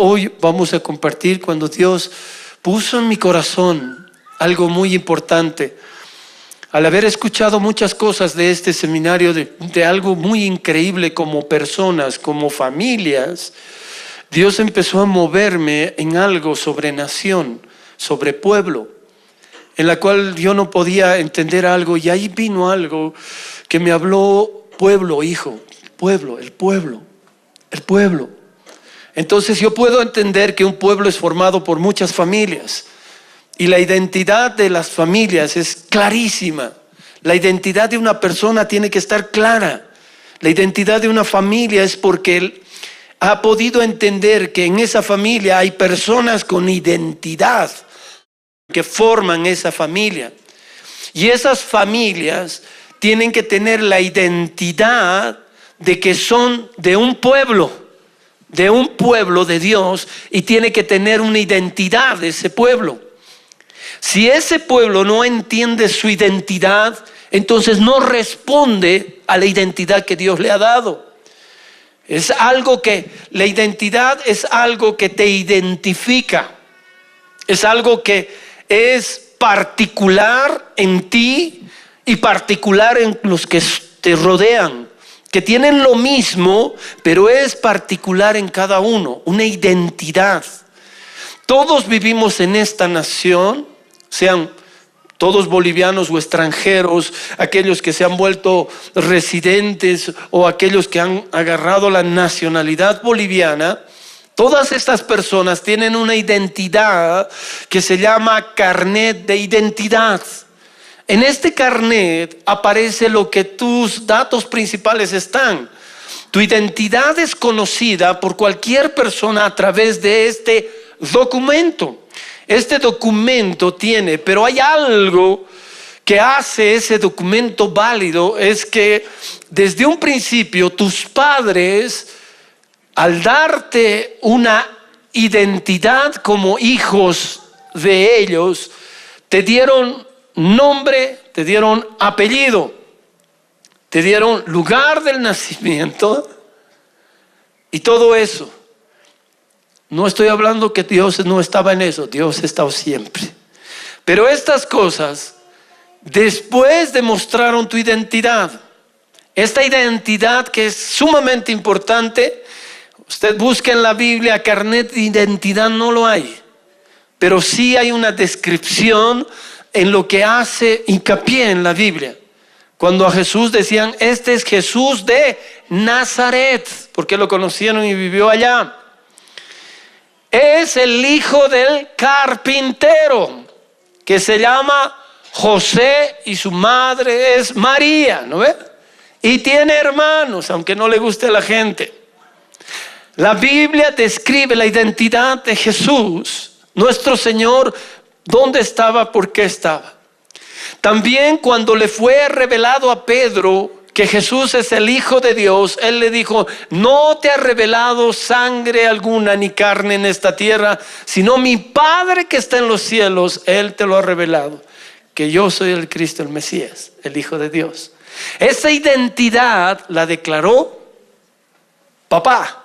hoy vamos a compartir cuando Dios puso en mi corazón algo muy importante. Al haber escuchado muchas cosas de este seminario, de algo muy increíble como personas, como familias, Dios empezó a moverme en algo sobre nación, sobre pueblo, en la cual yo no podía entender algo, y ahí vino algo que me habló: pueblo, hijo, pueblo, el pueblo, el pueblo. Entonces yo puedo entender que un pueblo es formado por muchas familias, y la identidad de las familias es clarísima. La identidad de una persona tiene que estar clara. La identidad de una familia es porque él ha podido entender que en esa familia hay personas con identidad que forman esa familia. Y esas familias tienen que tener la identidad de que son de un pueblo de Dios, y tiene que tener una identidad de ese pueblo. Si ese pueblo no entiende su identidad, entonces no responde a la identidad que Dios le ha dado. La identidad es algo que te identifica. Es algo que es particular en ti y particular en los que te rodean, que tienen lo mismo, pero es particular en cada uno, una identidad. Todos vivimos en esta nación, sean todos bolivianos o extranjeros, aquellos que se han vuelto residentes o aquellos que han agarrado la nacionalidad boliviana. Todas estas personas tienen una identidad que se llama carnet de identidad. En este carnet aparece lo que tus datos principales están. Tu identidad es conocida por cualquier persona a través de este documento. Este documento tiene, pero hay algo que hace ese documento válido, es que desde un principio tus padres, al darte una identidad como hijos de ellos, te dieron nombre, te dieron apellido, te dieron lugar del nacimiento y todo eso. No estoy hablando que Dios no estaba en eso, Dios ha estado siempre. Pero estas cosas después demostraron tu identidad. Esta identidad que es sumamente importante. Usted busca en la Biblia, carnet de identidad no lo hay, pero sí hay una descripción en lo que hace hincapié en la Biblia. Cuando a Jesús decían: este es Jesús de Nazaret, porque lo conocieron y vivió allá. Es el hijo del carpintero, que se llama José, y su madre es María, ¿no ve? Y tiene hermanos, aunque no le guste a la gente. La Biblia describe la identidad de Jesús, nuestro Señor, dónde estaba, por qué estaba. También cuando le fue revelado a Pedro que Jesús es el Hijo de Dios, Él le dijo: no te ha revelado sangre alguna ni carne en esta tierra, sino mi Padre que está en los cielos, Él te lo ha revelado, que yo soy el Cristo, el Mesías, el Hijo de Dios. Esa identidad la declaró papá.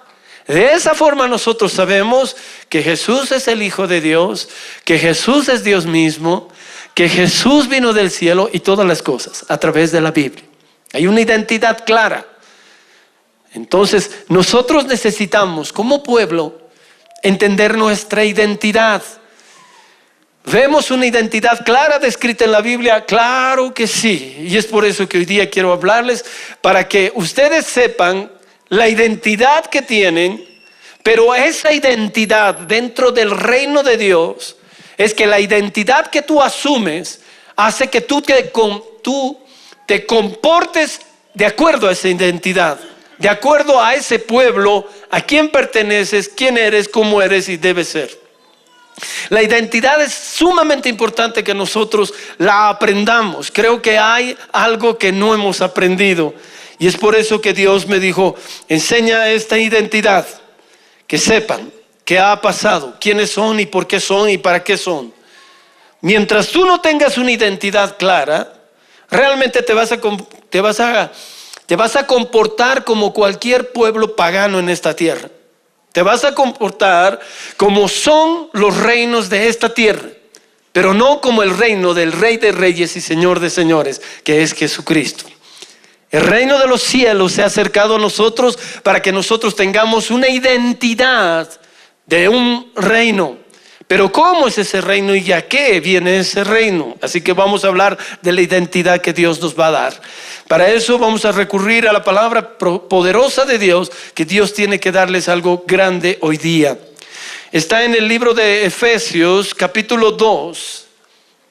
De esa forma nosotros sabemos que Jesús es el Hijo de Dios, que Jesús es Dios mismo, que Jesús vino del cielo, y todas las cosas a través de la Biblia. Hay una identidad clara. Entonces nosotros necesitamos como pueblo entender nuestra identidad. ¿Vemos una identidad clara descrita en la Biblia? Claro que sí. Y es por eso que hoy día quiero hablarles, para que ustedes sepan la identidad que tienen. Pero esa identidad dentro del reino de Dios es que la identidad que tú asumes hace que tú te comportes de acuerdo a esa identidad, de acuerdo a ese pueblo, a quién perteneces, quién eres, cómo eres y debes ser. La identidad es sumamente importante que nosotros la aprendamos. Creo que hay algo que no hemos aprendido, y es por eso que Dios me dijo: enseña esta identidad, que sepan qué ha pasado, quiénes son y por qué son y para qué son. Mientras tú no tengas una identidad clara, realmente te vas a comportar como cualquier pueblo pagano en esta tierra. te vas a comportar como son los reinos de esta tierra, pero no como el reino del Rey de Reyes y Señor de Señores, que es Jesucristo. El reino de los cielos se ha acercado a nosotros para que nosotros tengamos una identidad de un reino. Pero ¿cómo es ese reino y a qué viene ese reino? Así que vamos a hablar de la identidad que Dios nos va a dar. Para eso vamos a recurrir a la palabra poderosa de Dios, que Dios tiene que darles algo grande hoy día. Está en el libro de Efesios, capítulo 2,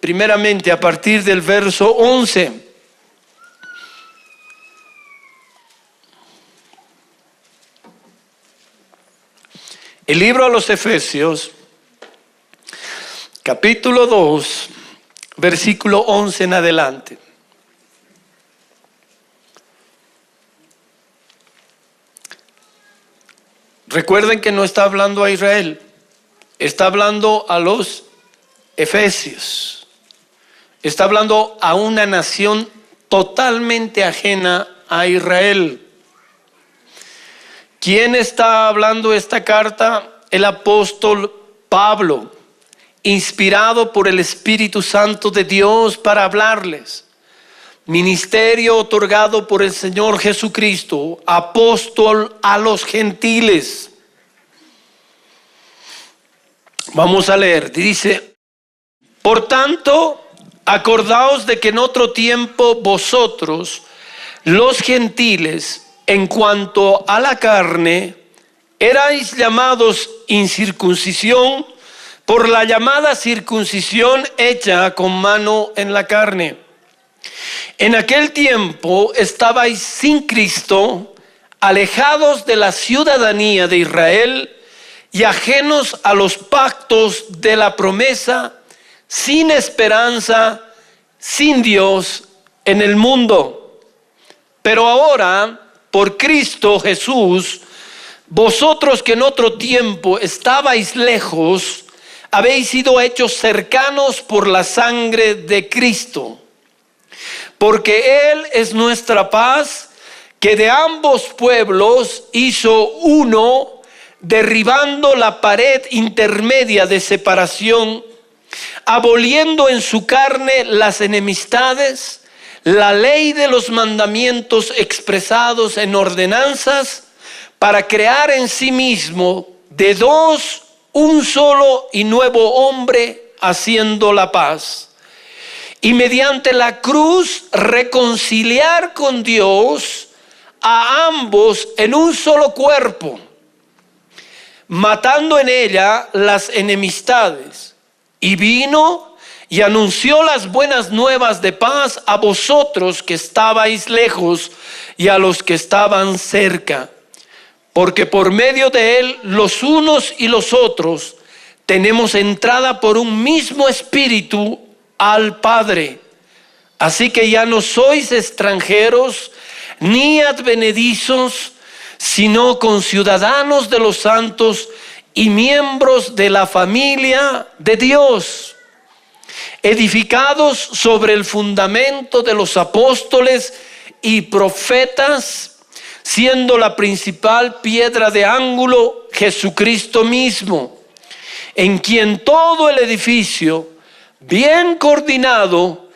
primeramente a partir del verso 11. El libro a los Efesios, capítulo 2, versículo 11 en adelante. Recuerden que no está hablando a Israel, está hablando a los Efesios. Está hablando a una nación totalmente ajena a Israel. ¿Quién está hablando esta carta? El apóstol Pablo, inspirado por el Espíritu Santo de Dios para hablarles. Ministerio otorgado por el Señor Jesucristo, apóstol a los gentiles. Vamos a leer, dice: por tanto, acordaos de que en otro tiempo vosotros, los gentiles, en cuanto a la carne, erais llamados incircuncisión por la llamada circuncisión hecha con mano en la carne. En aquel tiempo estabais sin Cristo, alejados de la ciudadanía de Israel y ajenos a los pactos de la promesa, sin esperanza, sin Dios en el mundo. Pero ahora, por Cristo Jesús, vosotros que en otro tiempo estabais lejos, habéis sido hechos cercanos por la sangre de Cristo. Porque Él es nuestra paz, que de ambos pueblos hizo uno, derribando la pared intermedia de separación, aboliendo en su carne las enemistades, la ley de los mandamientos expresados en ordenanzas, para crear en sí mismo de dos un solo y nuevo hombre, haciendo la paz. Y mediante la cruz reconciliar con Dios a ambos en un solo cuerpo, matando en ella las enemistades. Y vino y anunció las buenas nuevas de paz a vosotros que estabais lejos y a los que estaban cerca. Porque por medio de él, los unos y los otros, tenemos entrada por un mismo espíritu al Padre. Así que ya no sois extranjeros ni advenedizos, sino conciudadanos de los santos y miembros de la familia de Dios, edificados sobre el fundamento de los apóstoles y profetas, siendo la principal piedra de ángulo Jesucristo mismo, en quien todo el edificio, bien coordinado,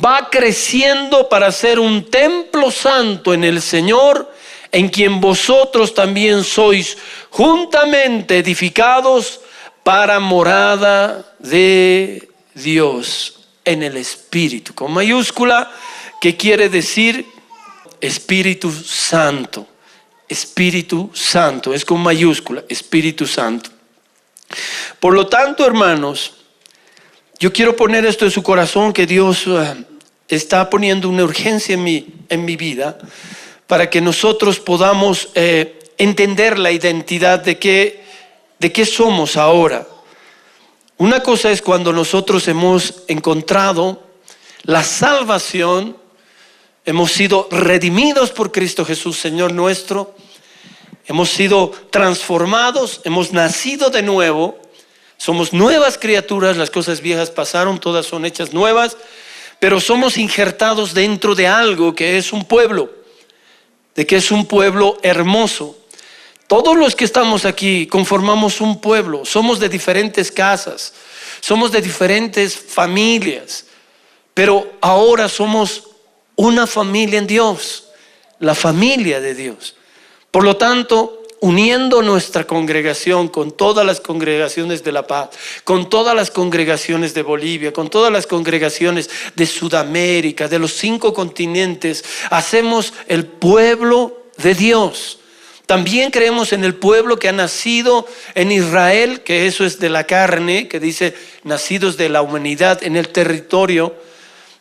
va creciendo para ser un templo santo en el Señor, en quien vosotros también sois juntamente edificados para morada de Dios en el Espíritu, con mayúscula, que quiere decir Espíritu Santo. Espíritu Santo, es con mayúscula, Espíritu Santo. Por lo tanto, hermanos, yo quiero poner esto en su corazón, que Dios está poniendo una urgencia en mi vida, para que nosotros podamos entender la identidad de qué somos ahora. Una cosa es cuando nosotros hemos encontrado la salvación, hemos sido redimidos por Cristo Jesús, Señor nuestro, hemos sido transformados, hemos nacido de nuevo, somos nuevas criaturas, las cosas viejas pasaron, todas son hechas nuevas, pero somos injertados dentro de algo que es un pueblo, de que es un pueblo hermoso. Todos los que estamos aquí conformamos un pueblo, somos de diferentes casas, somos de diferentes familias, pero ahora somos una familia en Dios, la familia de Dios. Por lo tanto, uniendo nuestra congregación con todas las congregaciones de La Paz, con todas las congregaciones de Bolivia, con todas las congregaciones de Sudamérica, de los 5 continentes, hacemos el pueblo de Dios. También creemos en el pueblo que ha nacido en Israel, que eso es de la carne, que dice nacidos de la humanidad en el territorio.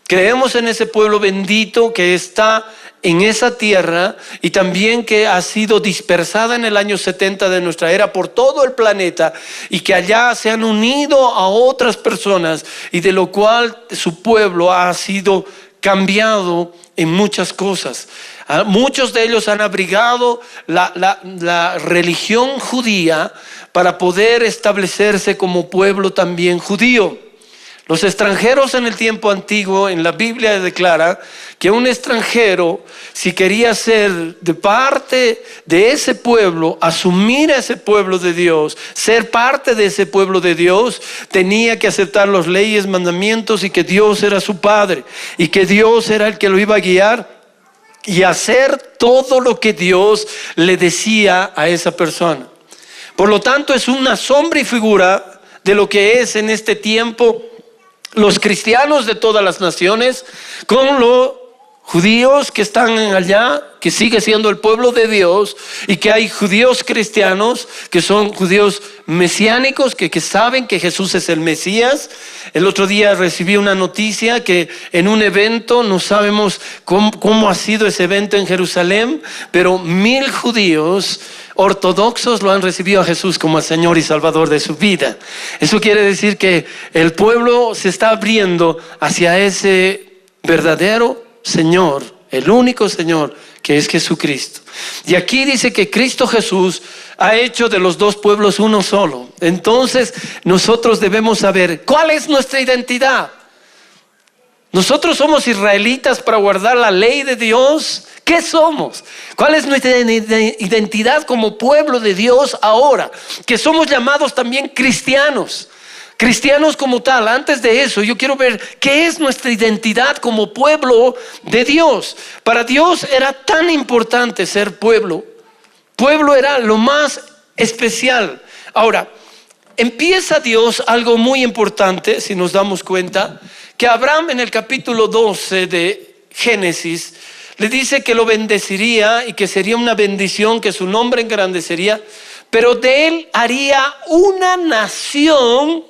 Creemos en ese pueblo bendito que está en esa tierra y también que ha sido dispersada en el año 70 de nuestra era por todo el planeta y que allá se han unido a otras personas y de lo cual su pueblo ha sido cambiado en muchas cosas. Muchos de ellos han abrigado la religión judía para poder establecerse como pueblo también judío. Los extranjeros en el tiempo antiguo, en la Biblia declara que un extranjero, si quería ser de parte de ese pueblo, asumir a ese pueblo de Dios, ser parte de ese pueblo de Dios, tenía que aceptar las leyes, mandamientos y que Dios era su padre y que Dios era el que lo iba a guiar y hacer todo lo que Dios le decía a esa persona. Por lo tanto, es una sombra y figura de lo que es en este tiempo los cristianos de todas las naciones con los judíos que están allá, que sigue siendo el pueblo de Dios, y que hay judíos cristianos que son judíos mesiánicos que saben que Jesús es el Mesías. El otro día recibí una noticia que en un evento, no sabemos cómo ha sido ese evento en Jerusalén, pero 1000 judíos ortodoxos lo han recibido a Jesús como el Señor y Salvador de su vida. Eso quiere decir que el pueblo se está abriendo hacia ese verdadero Señor, el único Señor, que es Jesucristo. Y aquí dice que Cristo Jesús ha hecho de los 2 pueblos uno solo. Entonces nosotros debemos saber cuál es nuestra identidad. Nosotros somos israelitas para guardar la ley de Dios. ¿Qué somos? ¿Cuál es nuestra identidad como pueblo de Dios ahora? Que somos llamados también cristianos. Cristianos como tal. Antes de eso, yo quiero ver qué es nuestra identidad como pueblo de Dios. Para Dios era tan importante ser pueblo. Pueblo era lo más especial. Ahora, empieza Dios algo muy importante, si nos damos cuenta, que Abraham en el capítulo 12 de Génesis le dice que lo bendeciría y que sería una bendición, que su nombre engrandecería, pero de él haría una nación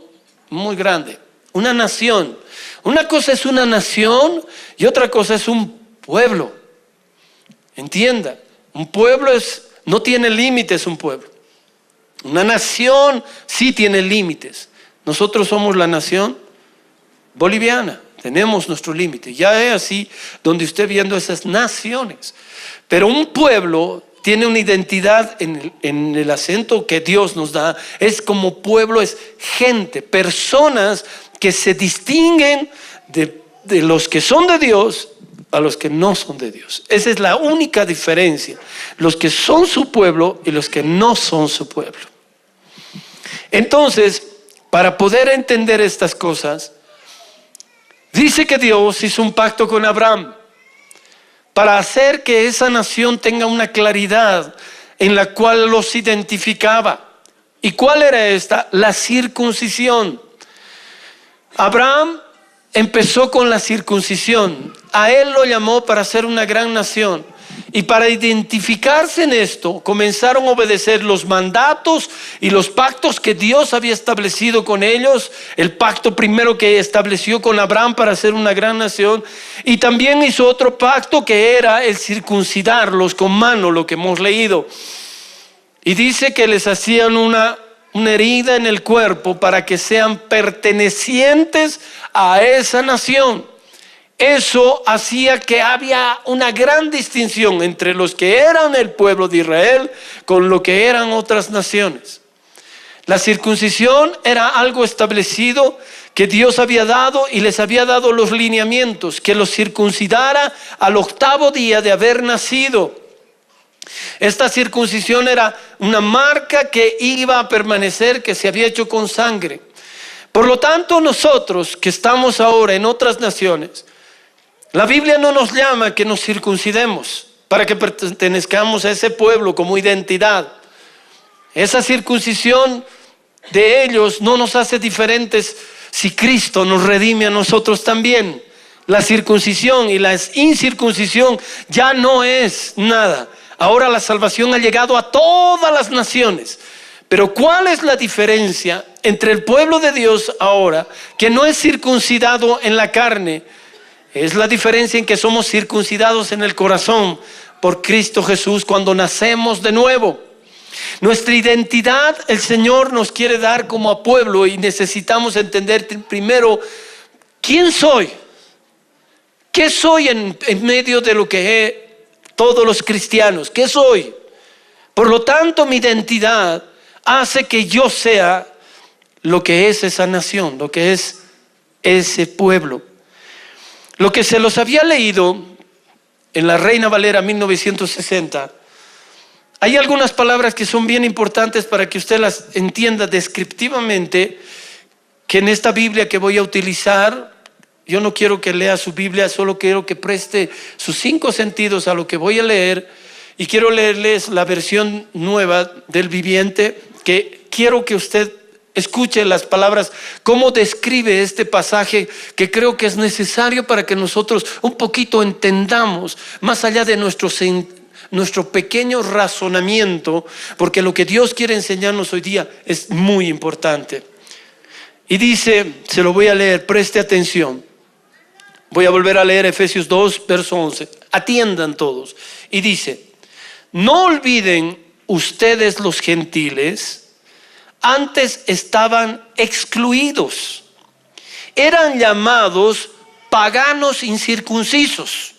muy grande, una nación. Una cosa es una nación y otra cosa es un pueblo. Entienda, un pueblo no tiene límites, un pueblo. Una nación sí tiene límites. Nosotros somos la nación boliviana, tenemos nuestro límite. Ya es así donde usted viendo esas naciones. Pero un pueblo tiene una identidad en el acento que Dios nos da. Es como pueblo, es gente, personas que se distinguen de los que son de Dios a los que no son de Dios. Esa es la única diferencia. Los que son su pueblo y los que no son su pueblo. Entonces, para poder entender estas cosas, dice que Dios hizo un pacto con Abraham para hacer que esa nación tenga una claridad en la cual los identificaba. ¿Y cuál era esta? La circuncisión. Abraham empezó con la circuncisión. A él lo llamó para ser una gran nación. Y para identificarse en esto, comenzaron a obedecer los mandatos y los pactos que Dios había establecido con ellos. El pacto primero que estableció con Abraham para ser una gran nación. Y también hizo otro pacto que era el circuncidarlos con mano, lo que hemos leído. Y dice que les hacían una herida en el cuerpo para que sean pertenecientes a esa nación. Eso hacía que había una gran distinción entre los que eran el pueblo de Israel con lo que eran otras naciones. La circuncisión era algo establecido que Dios había dado y les había dado los lineamientos, que los circuncidara al 8º día de haber nacido. Esta circuncisión era una marca que iba a permanecer, que se había hecho con sangre. Por lo tanto, nosotros que estamos ahora en otras naciones, la Biblia no nos llama a que nos circuncidemos para que pertenezcamos a ese pueblo como identidad. Esa circuncisión de ellos no nos hace diferentes si Cristo nos redime a nosotros también. La circuncisión y la incircuncisión ya no es nada. Ahora la salvación ha llegado a todas las naciones. Pero ¿cuál es la diferencia entre el pueblo de Dios ahora, que no es circuncidado en la carne? Es la diferencia en que somos circuncidados en el corazón por Cristo Jesús cuando nacemos de nuevo. Nuestra identidad el Señor nos quiere dar como a pueblo, y necesitamos entender primero quién soy. ¿Qué soy en medio de lo que todos los cristianos? ¿Qué soy? Por lo tanto, mi identidad hace que yo sea lo que es esa nación, lo que es ese pueblo. Lo que se los había leído en la Reina Valera 1960, hay algunas palabras que son bien importantes para que usted las entienda descriptivamente, que en esta Biblia que voy a utilizar, yo no quiero que lea su Biblia, solo quiero que preste sus 5 sentidos a lo que voy a leer, y quiero leerles la versión nueva del Viviente, que quiero que usted escuche las palabras, cómo describe este pasaje, que creo que es necesario para que nosotros un poquito entendamos, más allá de nuestro pequeño razonamiento, porque lo que Dios quiere enseñarnos hoy día es muy importante. Y dice, se lo voy a leer, preste atención. Voy a volver a leer Efesios 2, verso 11. Atiendan todos. Y dice, no olviden ustedes los gentiles, antes estaban excluidos. Eran llamados paganos incircuncisos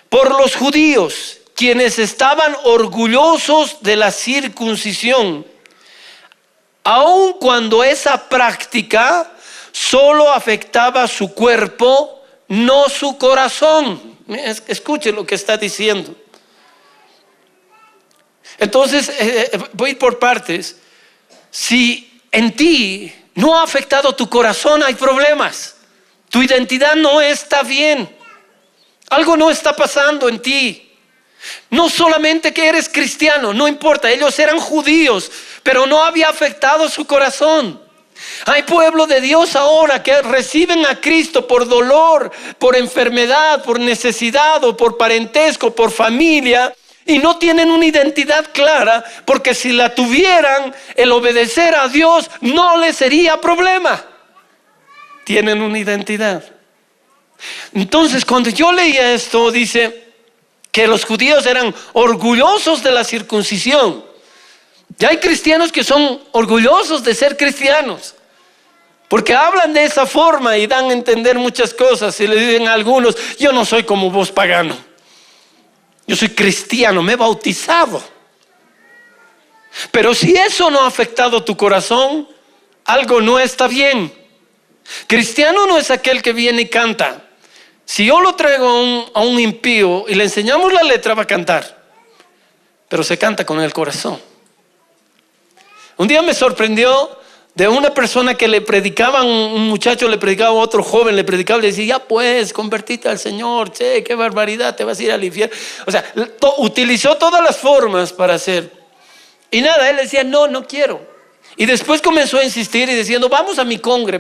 por los judíos, quienes estaban orgullosos de la circuncisión, aun cuando esa práctica solo afectaba su cuerpo, no su corazón. Escuche lo que está diciendo. Entonces, voy a ir por partes. Si en ti no ha afectado tu corazón, hay problemas. Tu identidad no está bien. Algo no está pasando en ti. No solamente que eres cristiano, no importa, ellos eran judíos, pero no había afectado su corazón. Hay pueblo de Dios ahora que reciben a Cristo por dolor, por enfermedad, por necesidad o por parentesco, por familia, y no tienen una identidad clara, porque si la tuvieran, el obedecer a Dios no les sería problema. Tienen una identidad. Entonces, cuando yo leía esto, dice que los judíos eran orgullosos de la circuncisión. Ya hay cristianos que son orgullosos de ser cristianos, porque hablan de esa forma y dan a entender muchas cosas. Y le dicen a algunos, yo no soy como vos pagano, yo soy cristiano, me he bautizado. Pero si eso no ha afectado tu corazón, algo no está bien. Cristiano no es aquel que viene y canta. Si yo lo traigo a un impío y le enseñamos la letra, va a cantar, pero se canta con el corazón. Un día me sorprendió de una persona que le predicaba, un muchacho le predicaba a otro joven, le predicaba y le decía, ya pues, convertite al Señor, che, qué barbaridad, te vas a ir al infierno. O sea, utilizó todas las formas para hacer. Y nada, él decía, no quiero. Y después comenzó a insistir y diciendo, vamos a mi congre,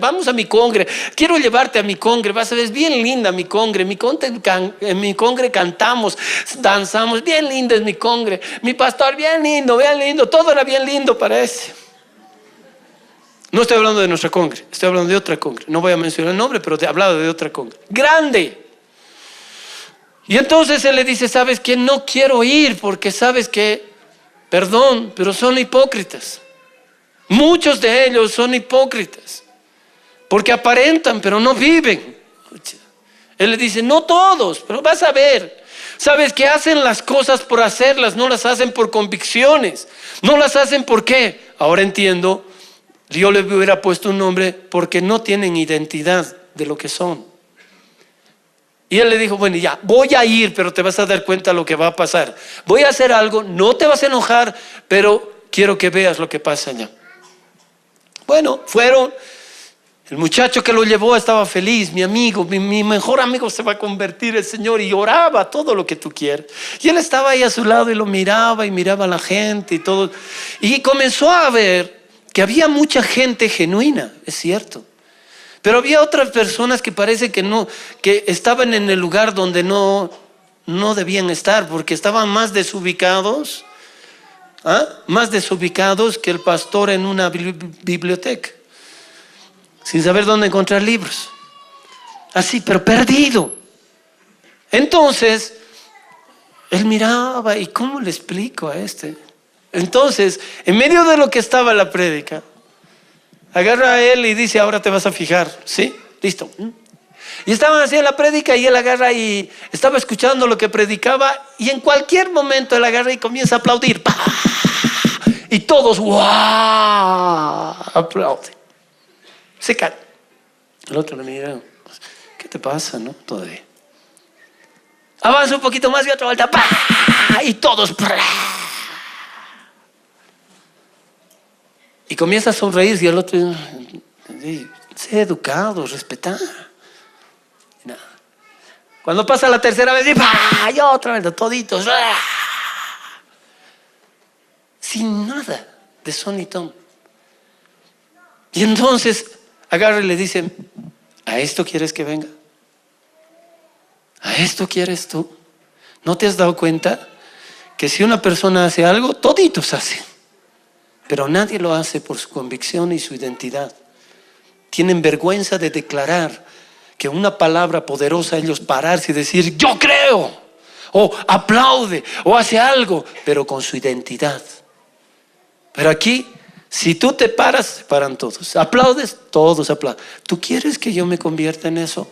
quiero llevarte a mi congre, vas a ver, es bien linda mi congre, en mi congre cantamos, danzamos, bien linda es mi congre, mi pastor bien lindo, todo era bien lindo para ese. No estoy hablando de nuestra congre, estoy hablando de otra congre, no voy a mencionar el nombre, pero te he hablado de otra congre, grande. Y entonces él le dice, ¿sabes qué? No quiero ir porque sabes que, perdón, pero son hipócritas. Muchos de ellos son hipócritas porque aparentan pero no viven. Él le dice, no todos, pero vas a ver. Sabes que hacen las cosas por hacerlas, no las hacen por convicciones, no las hacen por qué. Ahora entiendo, yo le hubiera puesto un nombre, porque no tienen identidad de lo que son. Y él le dijo, bueno, ya, voy a ir, pero te vas a dar cuenta de lo que va a pasar. Voy a hacer algo, no te vas a enojar, pero quiero que veas lo que pasa allá. Bueno, fueron. El muchacho que lo llevó estaba feliz, mi amigo, mi mejor amigo se va a convertir el Señor, y oraba todo lo que tú quieres. Y él estaba ahí a su lado y lo miraba y miraba a la gente y todo. Y comenzó a ver que había mucha gente genuina, es cierto. Pero había otras personas que parece que no, que estaban en el lugar donde no debían estar, porque estaban más desubicados, más desubicados que el pastor en una biblioteca, sin saber dónde encontrar libros. Así, pero perdido. Entonces, él miraba, ¿y cómo le explico a este? Entonces, en medio de lo que estaba la prédica, agarra a él y dice, ahora te vas a fijar, ¿sí? Listo. Y estaban haciendo la prédica y él agarra y estaba escuchando lo que predicaba, y en cualquier momento él agarra y comienza a aplaudir. ¡Pah! Y todos, ¡wow! Aplauden. Se cae. El otro le mira, ¿qué te pasa, no? Todavía. Avanza un poquito más y otra vuelta, ¡pah! Y todos, ¡pah! Y comienza a sonreír, y el otro, sé educado, respetar. Y nada. Cuando pasa la tercera vez, y otra vez, toditos, sin nada de son y ton. Y entonces agarra y le dice, ¿a esto quieres que venga? ¿A esto quieres tú? ¿No te has dado cuenta que si una persona hace algo, toditos hacen? Pero nadie lo hace por su convicción y su identidad. Tienen vergüenza de declarar que una palabra poderosa, ellos pararse y decir, yo creo, o aplaude, o hace algo, pero con su identidad. Pero aquí, si tú te paras, se paran todos. Aplaudes, todos aplauden. ¿Tú quieres que yo me convierta en eso?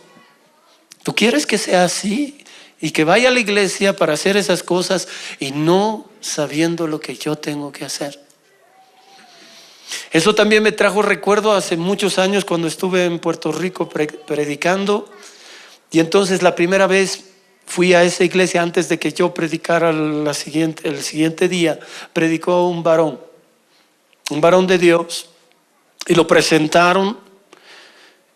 ¿Tú quieres que sea así? Y que vaya a la iglesia para hacer esas cosas y no sabiendo lo que yo tengo que hacer. Eso también me trajo recuerdo hace muchos años cuando estuve en Puerto Rico predicando. Y entonces la primera vez fui a esa iglesia, antes de que yo predicara el siguiente día, predicó un varón de Dios, y lo presentaron.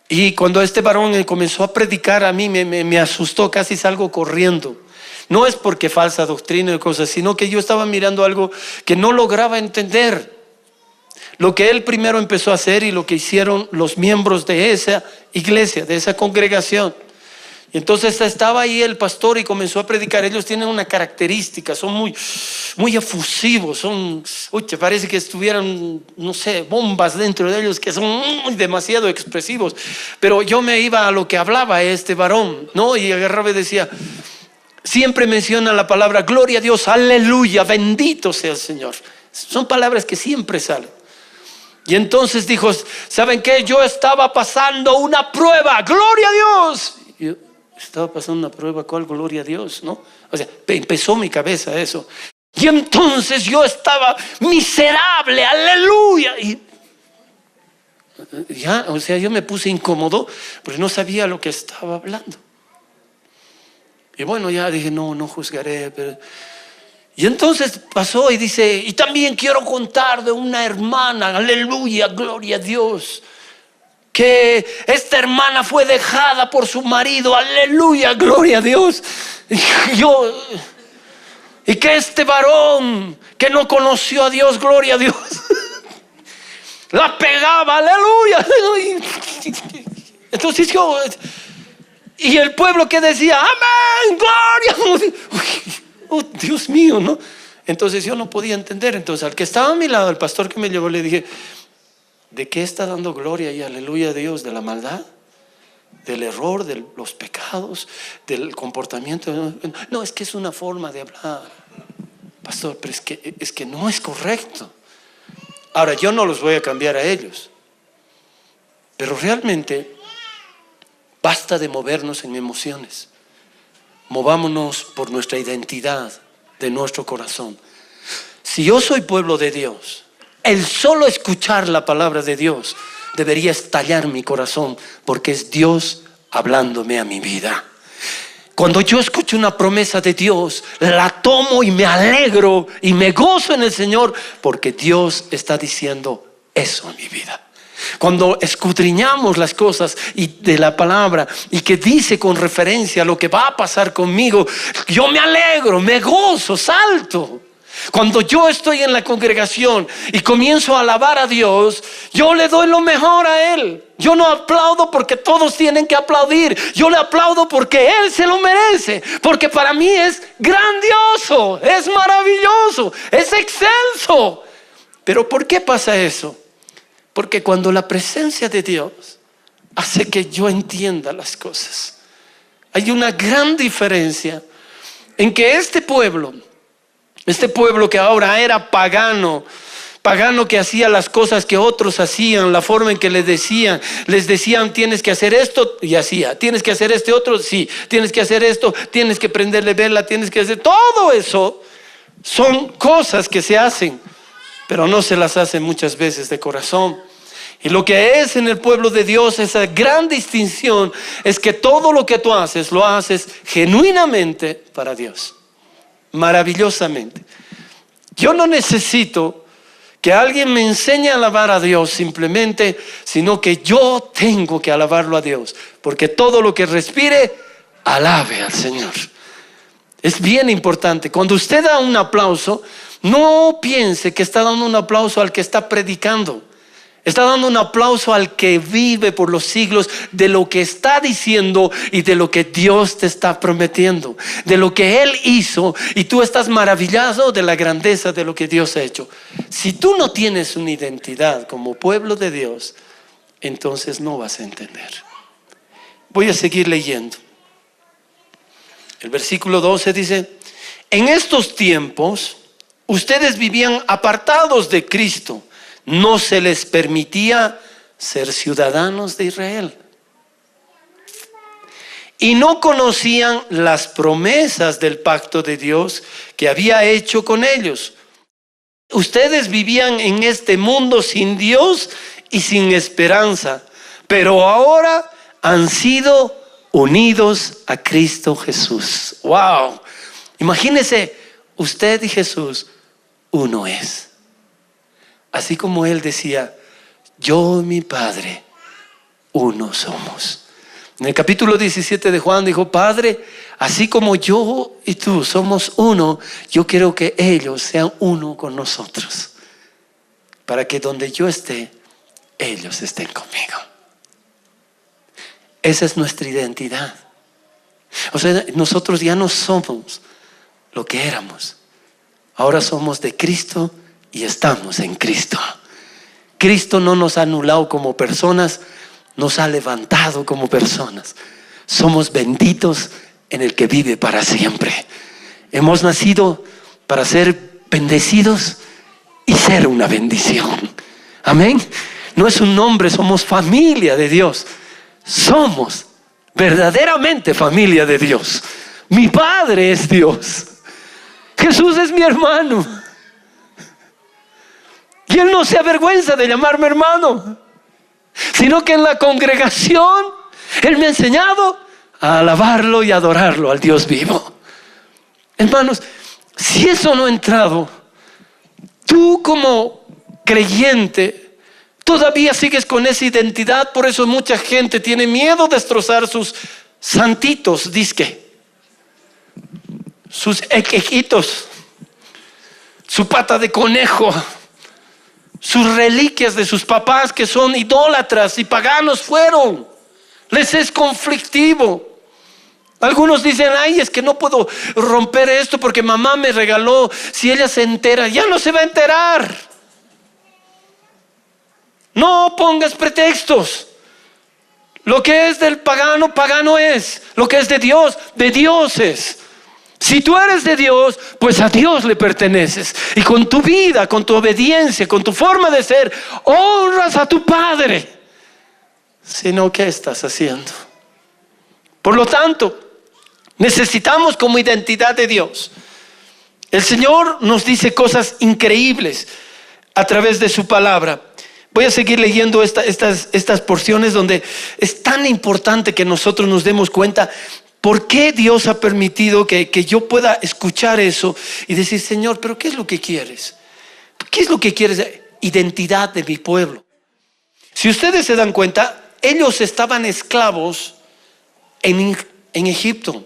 Y cuando este varón comenzó a predicar, a mí me asustó, casi salgo corriendo. No es porque falsa doctrina y cosas, sino que yo estaba mirando algo que no lograba entender. Lo que él primero empezó a hacer y lo que hicieron los miembros de esa iglesia, de esa congregación. Y entonces estaba ahí el pastor y comenzó a predicar. Ellos tienen una característica, son muy efusivos, parece que estuvieran, no sé, bombas dentro de ellos, que son demasiado expresivos. Pero yo me iba a lo que hablaba este varón, ¿no? Y agarraba y decía, siempre menciona la palabra gloria a Dios, aleluya, bendito sea el Señor. Son palabras que siempre salen. Y entonces dijo, ¿saben qué? Yo estaba pasando una prueba, gloria a Dios. Yo estaba pasando una prueba, ¿cuál gloria a Dios? ¿No? O sea, empezó mi cabeza eso. Y entonces yo estaba miserable, aleluya. Y ya, o sea, yo me puse incómodo porque no sabía lo que estaba hablando. Y bueno, ya dije, no juzgaré, pero... Y entonces pasó y dice, y también quiero contar de una hermana, aleluya, gloria a Dios, que esta hermana fue dejada por su marido, aleluya, gloria a Dios. Y que este varón que no conoció a Dios, gloria a Dios, la pegaba, aleluya. Entonces y el pueblo que decía, amén, gloria. Oh, Dios mío, ¿no? Entonces yo no podía entender. Entonces al que estaba a mi lado, el pastor que me llevó, le dije, ¿de qué está dando gloria y aleluya a Dios? ¿De la maldad? ¿Del error? ¿De los pecados? ¿Del comportamiento? No, es que es una forma de hablar, pastor, pero es que no es correcto. Ahora, yo no los voy a cambiar a ellos, pero realmente basta de movernos en emociones. Movámonos por nuestra identidad de nuestro corazón. Si yo soy pueblo de Dios, el solo escuchar la palabra de Dios debería estallar mi corazón, porque es Dios hablándome a mi vida. Cuando yo escucho una promesa de Dios, la tomo y me alegro y me gozo en el Señor, porque Dios está diciendo eso en mi vida. Cuando escudriñamos las cosas y de la palabra y que dice con referencia a lo que va a pasar conmigo, yo me alegro, me gozo, salto. Cuando yo estoy en la congregación y comienzo a alabar a Dios, yo le doy lo mejor a Él. Yo no aplaudo porque todos tienen que aplaudir. Yo le aplaudo porque Él se lo merece. Porque para mí es grandioso, es maravilloso, es excelso. Pero ¿por qué pasa eso? Porque cuando la presencia de Dios hace que yo entienda las cosas, hay una gran diferencia en que este pueblo que ahora era pagano que hacía las cosas que otros hacían, la forma en que les decían tienes que hacer esto y hacía, tienes que hacer este otro, sí, tienes que hacer esto, tienes que prenderle vela, tienes que hacer todo eso. Son cosas que se hacen, pero no se las hacen muchas veces de corazón. Y lo que es en el pueblo de Dios, esa gran distinción es que todo lo que tú haces, lo haces genuinamente para Dios. Maravillosamente. Yo no necesito que alguien me enseñe a alabar a Dios simplemente, sino que yo tengo que alabarlo a Dios, porque todo lo que respire, alabe al Señor. Es bien importante. Cuando usted da un aplauso, no piense que está dando un aplauso al que está predicando. Está dando un aplauso al que vive por los siglos de lo que está diciendo y de lo que Dios te está prometiendo, de lo que Él hizo, y tú estás maravillado de la grandeza de lo que Dios ha hecho. Si tú no tienes una identidad como pueblo de Dios, entonces no vas a entender. Voy a seguir leyendo. El versículo 12 dice: en estos tiempos ustedes vivían apartados de Cristo. No se les permitía ser ciudadanos de Israel. Y no conocían las promesas del pacto de Dios que había hecho con ellos. Ustedes vivían en este mundo sin Dios y sin esperanza, pero ahora han sido unidos a Cristo Jesús. ¡Wow! Imagínese, usted y Jesús, uno es. Así como Él decía, yo y mi Padre, uno somos. En el capítulo 17 de Juan dijo: Padre, así como yo y tú somos uno, yo quiero que ellos sean uno con nosotros, para que donde yo esté, ellos estén conmigo. Esa es nuestra identidad. O sea, nosotros ya no somos lo que éramos. Ahora somos de Cristo y estamos en Cristo. Cristo no nos ha anulado como personas, nos ha levantado como personas. Somos benditos en el que vive para siempre. Hemos nacido para ser bendecidos y ser una bendición. Amén. No es un nombre, somos familia de Dios. Somos verdaderamente familia de Dios. Mi Padre es Dios. Jesús es mi hermano. Y Él no se avergüenza de llamarme hermano, sino que en la congregación Él me ha enseñado a alabarlo y adorarlo al Dios vivo. Hermanos, si eso no ha entrado, tú como creyente todavía sigues con esa identidad. Por eso mucha gente tiene miedo de destrozar sus santitos, disque, sus equitos, su pata de conejo, sus reliquias de sus papás que son idólatras y paganos fueron. Les es conflictivo. Algunos dicen: ay, es que no puedo romper esto porque mamá me regaló. Si ella se entera, ya no se va a enterar. No pongas pretextos. Lo que es del pagano, pagano es. Lo que es de Dios es. Si tú eres de Dios, pues a Dios le perteneces. Y con tu vida, con tu obediencia, con tu forma de ser, honras a tu Padre. Si no, ¿qué estás haciendo? Por lo tanto, necesitamos como identidad de Dios. El Señor nos dice cosas increíbles a través de su palabra. Voy a seguir leyendo estas porciones donde es tan importante que nosotros nos demos cuenta ¿Por qué Dios ha permitido que yo pueda escuchar eso y decir, Señor, pero ¿qué es lo que quieres? ¿Qué es lo que quieres? Identidad de mi pueblo. Si ustedes se dan cuenta, ellos estaban esclavos en Egipto.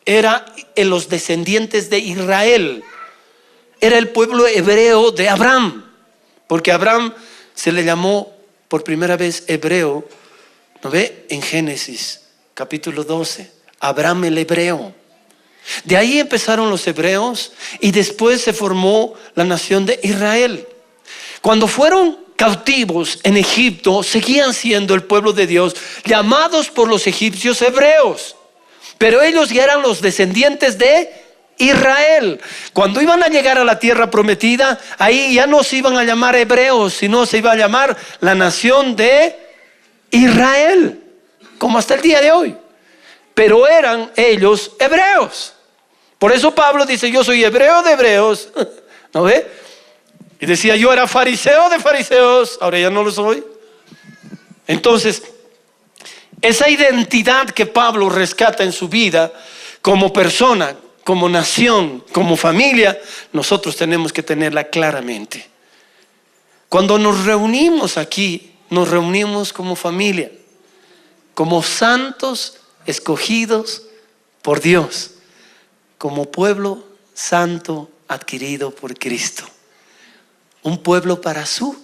Era en los descendientes de Israel. Era el pueblo hebreo de Abraham. Porque a Abraham se le llamó por primera vez hebreo, ¿no ve? En Génesis capítulo 12. Abraham el hebreo. De ahí empezaron los hebreos y después se formó la nación de Israel. Cuando fueron cautivos en Egipto, seguían siendo el pueblo de Dios, llamados por los egipcios hebreos. Pero ellos ya eran los descendientes de Israel. Cuando iban a llegar a la tierra prometida, ahí ya no se iban a llamar hebreos, sino se iba a llamar la nación de Israel, como hasta el día de hoy. Pero eran ellos hebreos. Por eso Pablo dice, yo soy hebreo de hebreos. ¿No ve? Y decía, yo era fariseo de fariseos, ahora ya no lo soy. Entonces, esa identidad que Pablo rescata en su vida como persona, como nación, como familia, nosotros tenemos que tenerla claramente. Cuando nos reunimos aquí, nos reunimos como familia, como santos escogidos por Dios, como pueblo santo adquirido por Cristo. Un pueblo para su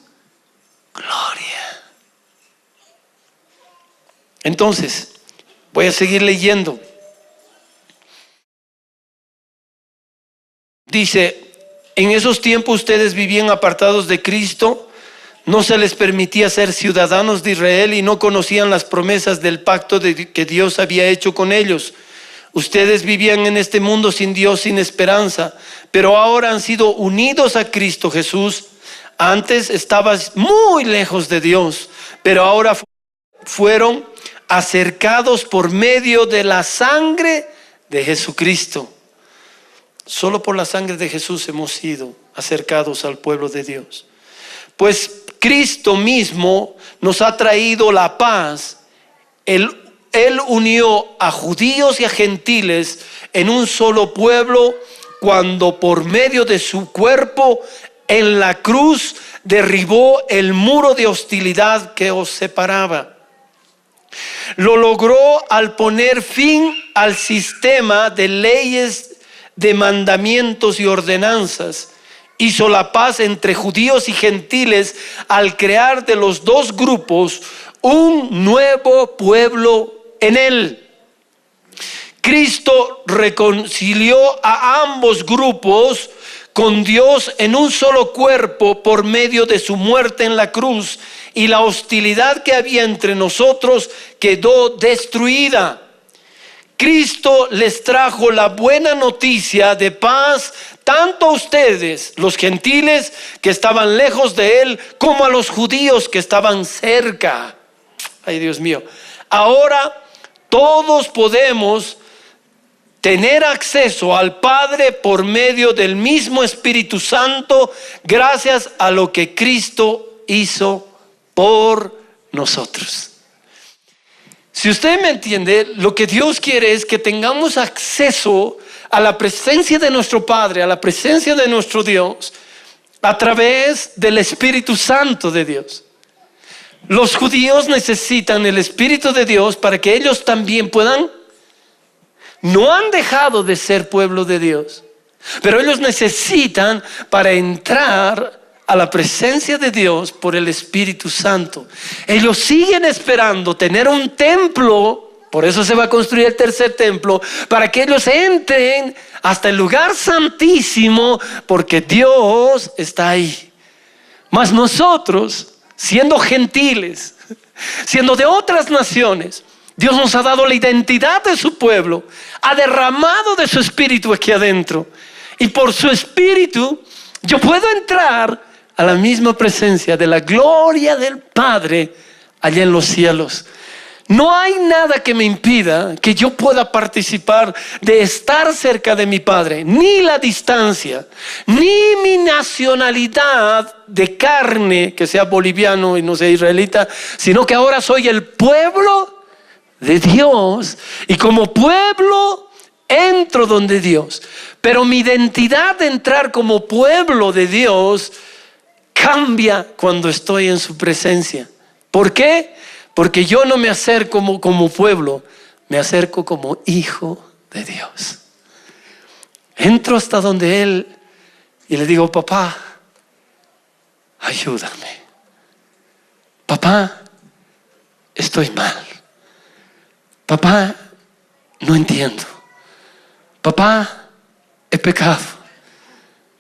gloria. Entonces, voy a seguir leyendo. Dice, en esos tiempos ustedes vivían apartados de Cristo, no se les permitía ser ciudadanos de Israel y no conocían las promesas del pacto que Dios había hecho con ellos. Ustedes vivían en este mundo sin Dios, sin esperanza, pero ahora han sido unidos a Cristo Jesús. Antes estabas muy lejos de Dios, pero ahora fueron acercados por medio de la sangre de Jesucristo. Solo por la sangre de Jesús hemos sido acercados al pueblo de Dios. Pues Cristo mismo nos ha traído la paz. Él unió a judíos y a gentiles en un solo pueblo cuando por medio de su cuerpo en la cruz derribó el muro de hostilidad que os separaba. Lo logró al poner fin al sistema de leyes, de mandamientos y ordenanzas. Hizo la paz entre judíos y gentiles al crear de los dos grupos un nuevo pueblo en él. Cristo reconcilió a ambos grupos con Dios en un solo cuerpo por medio de su muerte en la cruz, y la hostilidad que había entre nosotros quedó destruida. Cristo les trajo la buena noticia de paz tanto a ustedes, los gentiles que estaban lejos de él, como a los judíos que estaban cerca. Ay, Dios mío. Ahora todos podemos tener acceso al Padre por medio del mismo Espíritu Santo, gracias a lo que Cristo hizo por nosotros. Si usted me entiende, lo que Dios quiere es que tengamos acceso a la presencia de nuestro Padre, a la presencia de nuestro Dios, a través del Espíritu Santo de Dios. Los judíos necesitan el Espíritu de Dios para que ellos también puedan. No han dejado de ser pueblo de Dios, pero ellos necesitan para entrar a la presencia de Dios por el Espíritu Santo. Ellos siguen esperando tener un templo, por eso se va a construir el tercer templo, para que ellos entren hasta el lugar santísimo, porque Dios está ahí. Mas nosotros, siendo gentiles, siendo de otras naciones, Dios nos ha dado la identidad de su pueblo, ha derramado de su Espíritu aquí adentro, y por su Espíritu yo puedo entrar a la misma presencia de la gloria del Padre allá en los cielos. No hay nada que me impida que yo pueda participar de estar cerca de mi Padre, ni la distancia, ni mi nacionalidad de carne, que sea boliviano y no sea israelita, sino que ahora soy el pueblo de Dios y como pueblo entro donde Dios. Pero mi identidad de entrar como pueblo de Dios cambia cuando estoy en su presencia. ¿Por qué? Porque yo no me acerco como pueblo, me acerco como hijo de Dios. Entro hasta donde Él y le digo: papá, ayúdame. Papá, estoy mal. Papá, no entiendo. Papá, he pecado.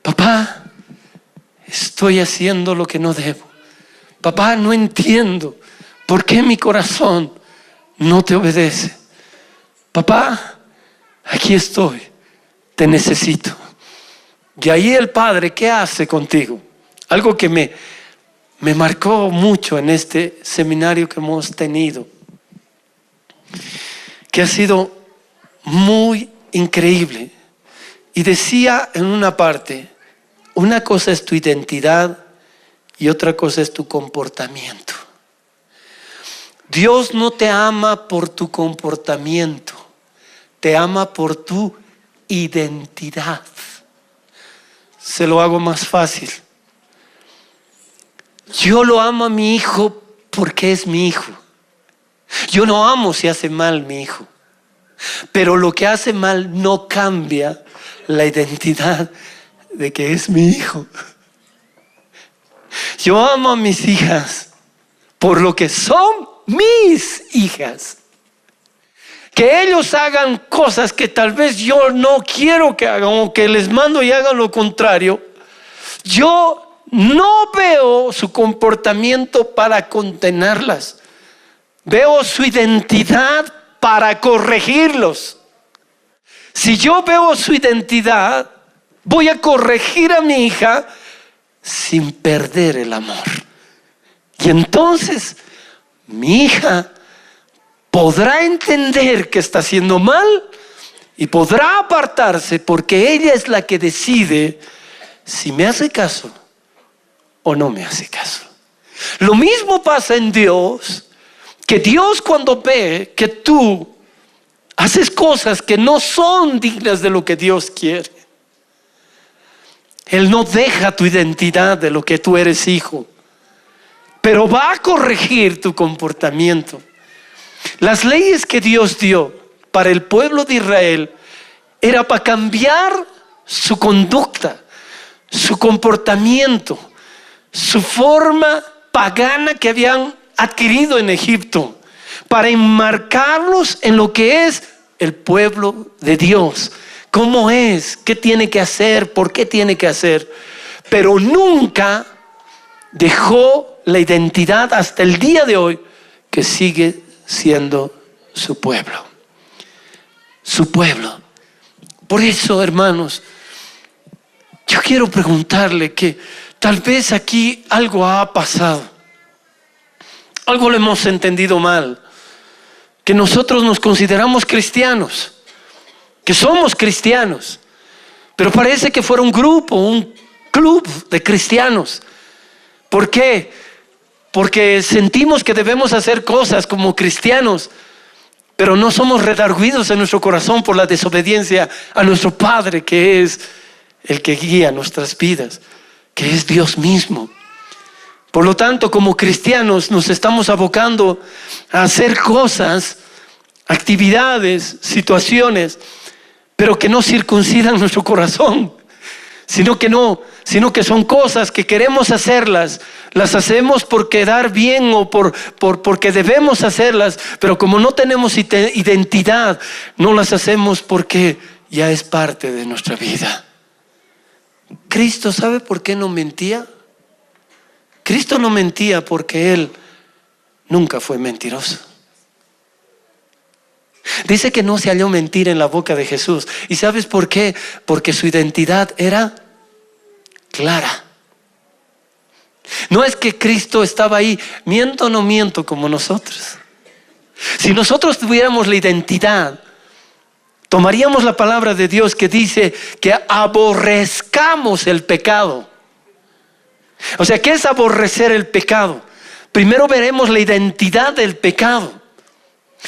Papá, estoy haciendo lo que no debo. Papá, no entiendo por qué mi corazón no te obedece. Papá, aquí estoy, te necesito. Y ahí el Padre, ¿qué hace contigo? Algo que me marcó mucho en este seminario que hemos tenido, que ha sido muy increíble. Y decía en una parte: una cosa es tu identidad y otra cosa es tu comportamiento. Dios no te ama por tu comportamiento, te ama por tu identidad. Se lo hago más fácil. Yo lo amo a mi hijo porque es mi hijo. Yo no amo si hace mal mi hijo, pero lo que hace mal no cambia la identidad de que es mi hijo. Yo amo a mis hijas por lo que son mis hijas. Que ellos hagan cosas que tal vez yo no quiero que hagan, o que les mando y hagan lo contrario, yo no veo su comportamiento para condenarlas. Veo su identidad para corregirlos. Si yo veo su identidad, voy a corregir a mi hija sin perder el amor. Y entonces mi hija podrá entender que está haciendo mal y podrá apartarse, porque ella es la que decide si me hace caso o no me hace caso. Lo mismo pasa en Dios, que Dios, cuando ve que tú haces cosas que no son dignas de lo que Dios quiere, Él no deja tu identidad de lo que tú eres hijo, pero va a corregir tu comportamiento. Las leyes que Dios dio para el pueblo de Israel era para cambiar su conducta, su comportamiento, su forma pagana que habían adquirido en Egipto, para enmarcarlos en lo que es el pueblo de Dios. ¿Cómo es? ¿Qué tiene que hacer? ¿Por qué tiene que hacer? Pero nunca dejó la identidad hasta el día de hoy, que sigue siendo su pueblo. Su pueblo. Por eso, hermanos, yo quiero preguntarle que tal vez aquí algo ha pasado. Algo lo hemos entendido mal. Que nosotros nos consideramos cristianos, que somos cristianos, pero parece que fuera un grupo, un club de cristianos. ¿Por qué? Porque sentimos que debemos hacer cosas como cristianos, pero no somos redarguidos en nuestro corazón por la desobediencia a nuestro Padre, que es el que guía nuestras vidas, que es Dios mismo. Por lo tanto, como cristianos nos estamos abocando a hacer cosas, actividades, situaciones, pero que no circuncidan nuestro corazón, sino que son cosas que queremos hacerlas, las hacemos por quedar bien o porque debemos hacerlas, pero como no tenemos identidad, no las hacemos porque ya es parte de nuestra vida. Cristo, ¿sabe por qué no mentía? Cristo no mentía porque Él nunca fue mentiroso. Dice que no se halló mentira en la boca de Jesús. ¿Y sabes por qué? Porque su identidad era clara. No es que Cristo estaba ahí, miento o no miento, como nosotros. Si nosotros tuviéramos la identidad, tomaríamos la palabra de Dios que dice que aborrezcamos el pecado. O sea, ¿qué es aborrecer el pecado? Primero veremos la identidad del pecado.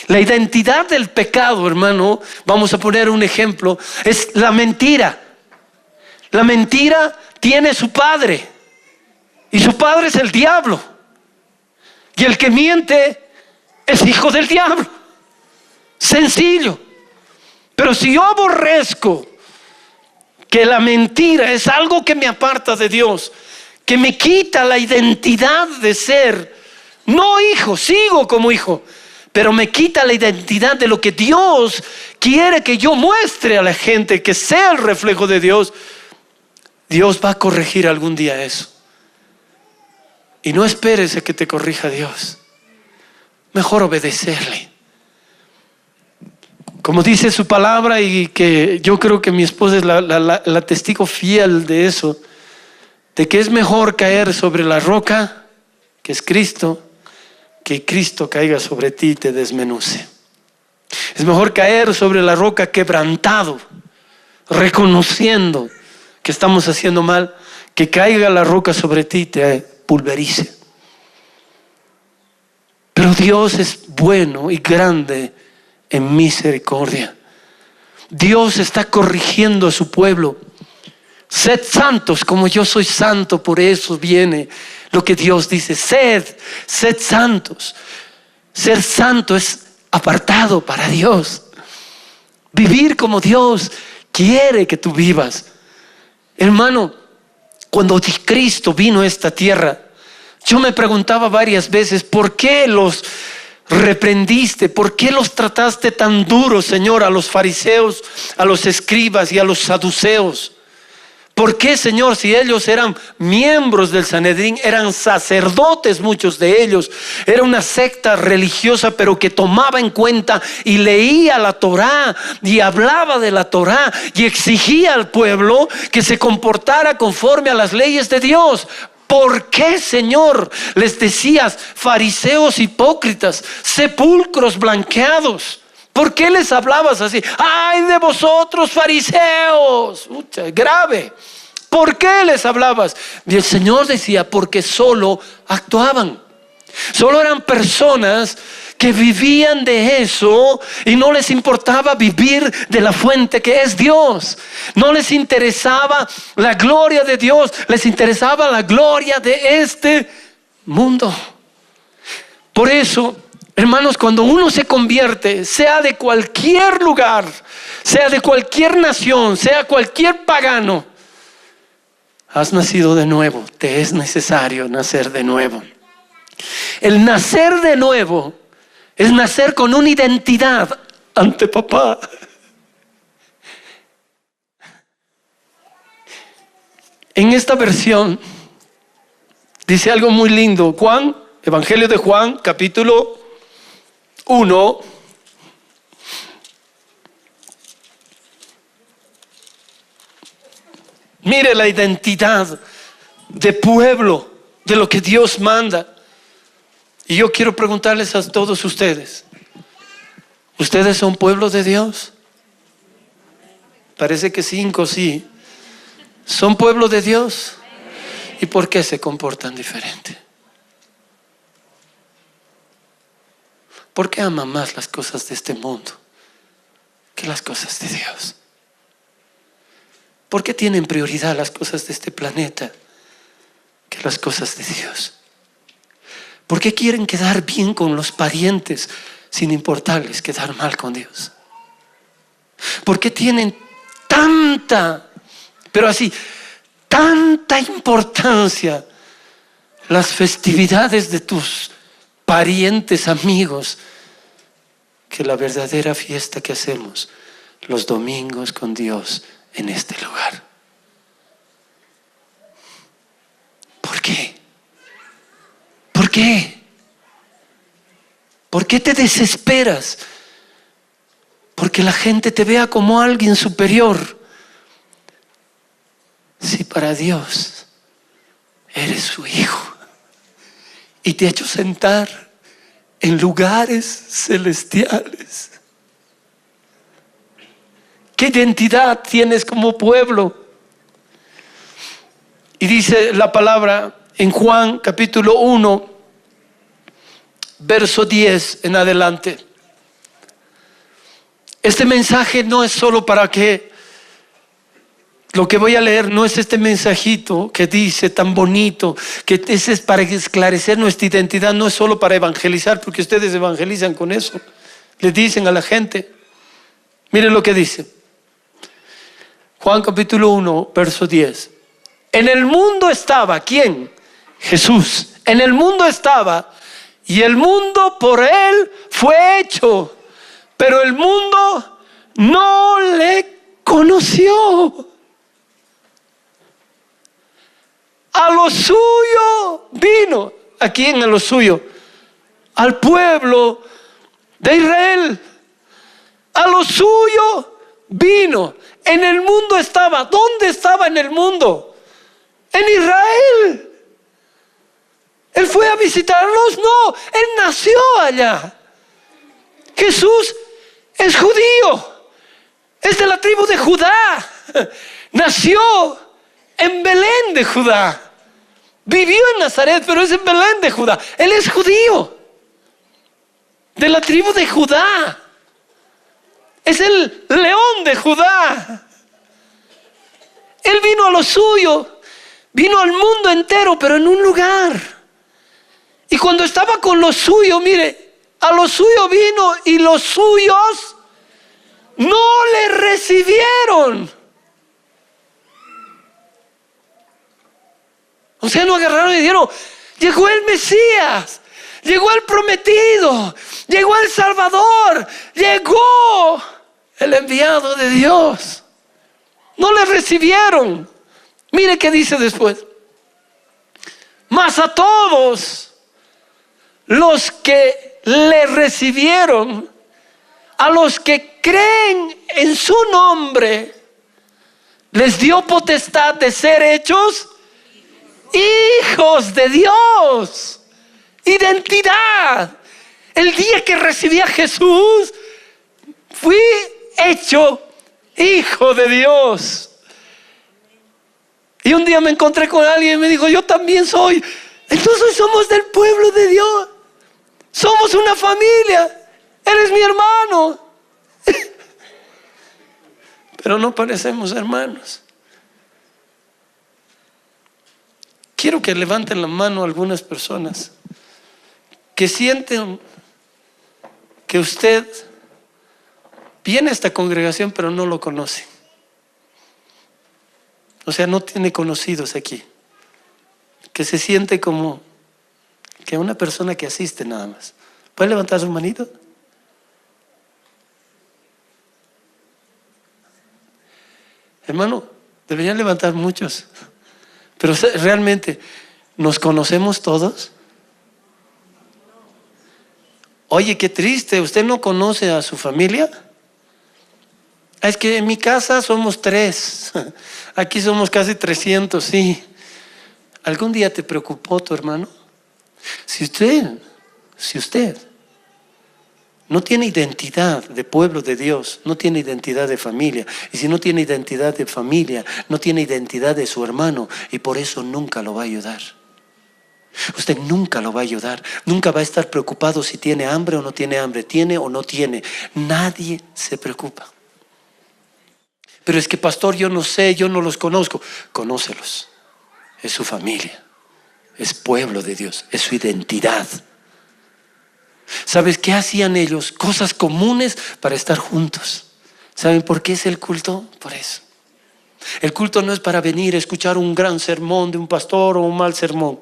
La identidad del pecado, hermano, vamos a poner un ejemplo, es la mentira. La mentira tiene su padre y su padre es el diablo. Y el que miente es hijo del diablo. Sencillo. Pero si yo aborrezco que la mentira es algo que me aparta de Dios, que me quita la identidad de ser, no hijo, sigo como hijo, pero me quita la identidad de lo que Dios quiere que yo muestre a la gente, que sea el reflejo de Dios. Dios va a corregir algún día eso. Y no esperes a que te corrija Dios. Mejor obedecerle. Como dice su palabra, y que yo creo que mi esposa es la testigo fiel de eso, de que es mejor caer sobre la roca, que es Cristo, que Cristo caiga sobre ti y te desmenuce. Es mejor caer sobre la roca quebrantado, reconociendo que estamos haciendo mal, que caiga la roca sobre ti y te pulverice. Pero Dios es bueno y grande en misericordia. Dios está corrigiendo a su pueblo. Sed santos como yo soy santo. Por eso viene lo que Dios dice: sed santos. Ser santo es apartado para Dios. Vivir como Dios quiere que tú vivas. Hermano, cuando Cristo vino a esta tierra, yo me preguntaba varias veces: ¿por qué los reprendiste? ¿Por qué los trataste tan duros, Señor, a los fariseos, a los escribas y a los saduceos? ¿Por qué, Señor, si ellos eran miembros del Sanedrín, eran sacerdotes muchos de ellos, era una secta religiosa, pero que tomaba en cuenta y leía la Torá y hablaba de la Torá y exigía al pueblo que se comportara conforme a las leyes de Dios? ¿Por qué, Señor, les decías fariseos hipócritas, sepulcros blanqueados? ¿Por qué les hablabas así? ¡Ay de vosotros, fariseos! Grave. ¿Por qué les hablabas? Y el Señor decía: porque solo actuaban. Solo eran personas que vivían de eso y no les importaba vivir de la fuente que es Dios. No les interesaba la gloria de Dios, les interesaba la gloria de este mundo. Por eso, hermanos, cuando uno se convierte, sea de cualquier lugar, sea de cualquier nación, sea cualquier pagano, has nacido de nuevo. Te es necesario nacer de nuevo. El nacer de nuevo es nacer con una identidad ante papá. En esta versión dice algo muy lindo. Juan, Evangelio de Juan, capítulo 1. Mire la identidad de pueblo, de lo que Dios manda. Y yo quiero preguntarles a todos ustedes: ¿ustedes son pueblo de Dios? Parece que 5 sí. ¿Son pueblo de Dios? ¿Y por qué se comportan diferente? ¿Por qué aman más las cosas de este mundo que las cosas de Dios? ¿Por qué tienen prioridad las cosas de este planeta que las cosas de Dios? ¿Por qué quieren quedar bien con los parientes sin importarles quedar mal con Dios? ¿Por qué tienen tanta, pero así, tanta importancia las festividades de tus parientes, amigos, que la verdadera fiesta que hacemos los domingos con Dios en este lugar? ¿Por qué? ¿Por qué? ¿Por qué te desesperas? Porque la gente te vea como alguien superior. Si para Dios eres su hijo y te ha hecho sentar en lugares celestiales. ¿Qué identidad tienes como pueblo? Y dice la palabra en Juan, capítulo 1, verso 10 en adelante. Este mensaje no es solo para que, lo que voy a leer no es este mensajito que dice tan bonito, que ese es para esclarecer nuestra identidad, no es solo para evangelizar, porque ustedes evangelizan con eso. Le dicen a la gente, miren lo que dice. Juan capítulo 1, verso 10. En el mundo estaba, ¿quién? Jesús. En el mundo estaba, y el mundo por él fue hecho, pero el mundo no le conoció. A lo suyo vino. ¿A quién? A lo suyo. Al pueblo de Israel. A lo suyo vino. En el mundo estaba. ¿Dónde estaba en el mundo? En Israel. Él fue a visitarlos. No, él nació allá. Jesús es judío. Es de la tribu de Judá. Nació en Belén de Judá. Vivió en Nazaret, pero es en Belén de Judá. Él es judío. De la tribu de Judá. Es el león de Judá. Él vino a lo suyo. Vino al mundo entero, pero en un lugar. Y cuando estaba con lo suyo, mire, a lo suyo vino y los suyos no le recibieron. O sea, no agarraron y dijeron, llegó el Mesías, llegó el prometido, llegó el Salvador, llegó el enviado de Dios. No le recibieron. Mire qué dice después. Mas a todos los que le recibieron, a los que creen en su nombre, les dio potestad de ser hechos hijos de Dios. Identidad. El día que recibí a Jesús, fui hecho hijo de Dios. Y un día me encontré con alguien y me dijo, yo también soy. Entonces somos del pueblo de Dios. Somos una familia. Eres mi hermano. Pero no parecemos hermanos. Quiero que levanten la mano algunas personas que sienten que usted viene a esta congregación pero no lo conoce. O sea, no tiene conocidos aquí. Que se siente como que una persona que asiste nada más. ¿Puede levantar su manito? Hermano, deberían levantar muchos. Pero realmente, ¿nos conocemos todos? Oye, qué triste, ¿usted no conoce a su familia? Es que en mi casa somos 3, aquí somos casi 300, sí. ¿Algún día te preocupó tu hermano? Si usted no tiene identidad de pueblo de Dios, no tiene identidad de familia, y si no tiene identidad de familia, no tiene identidad de su hermano, y por eso nunca lo va a ayudar. Usted nunca lo va a ayudar, nunca va a estar preocupado si tiene hambre o no tiene hambre, tiene o no tiene. Nadie se preocupa. Pero es que pastor, yo no sé, yo no los conozco. Conócelos. Es su familia, es pueblo de Dios, es su identidad. ¿Sabes qué hacían ellos? Cosas comunes para estar juntos. ¿Saben por qué es el culto? Por eso. El culto no es para venir a escuchar un gran sermón de un pastor o un mal sermón.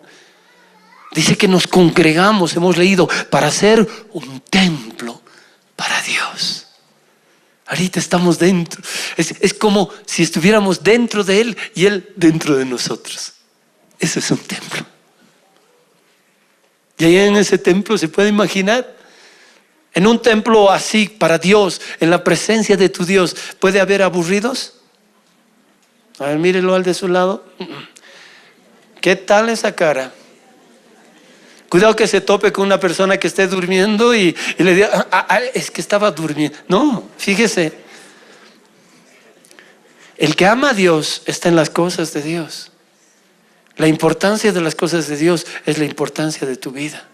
Dice que nos congregamos, hemos leído, para ser un templo para Dios. Ahorita estamos dentro. Es como si estuviéramos dentro de Él y Él dentro de nosotros. Eso es un templo. Y ahí en ese templo se puede imaginar, en un templo así para Dios, en la presencia de tu Dios, ¿puede haber aburridos? A ver, mírelo al de su lado. ¿Qué tal esa cara? Cuidado que se tope con una persona que esté durmiendo y le diga, es que estaba durmiendo. No, fíjese. El que ama a Dios está en las cosas de Dios. La importancia de las cosas de Dios es la importancia de tu vida.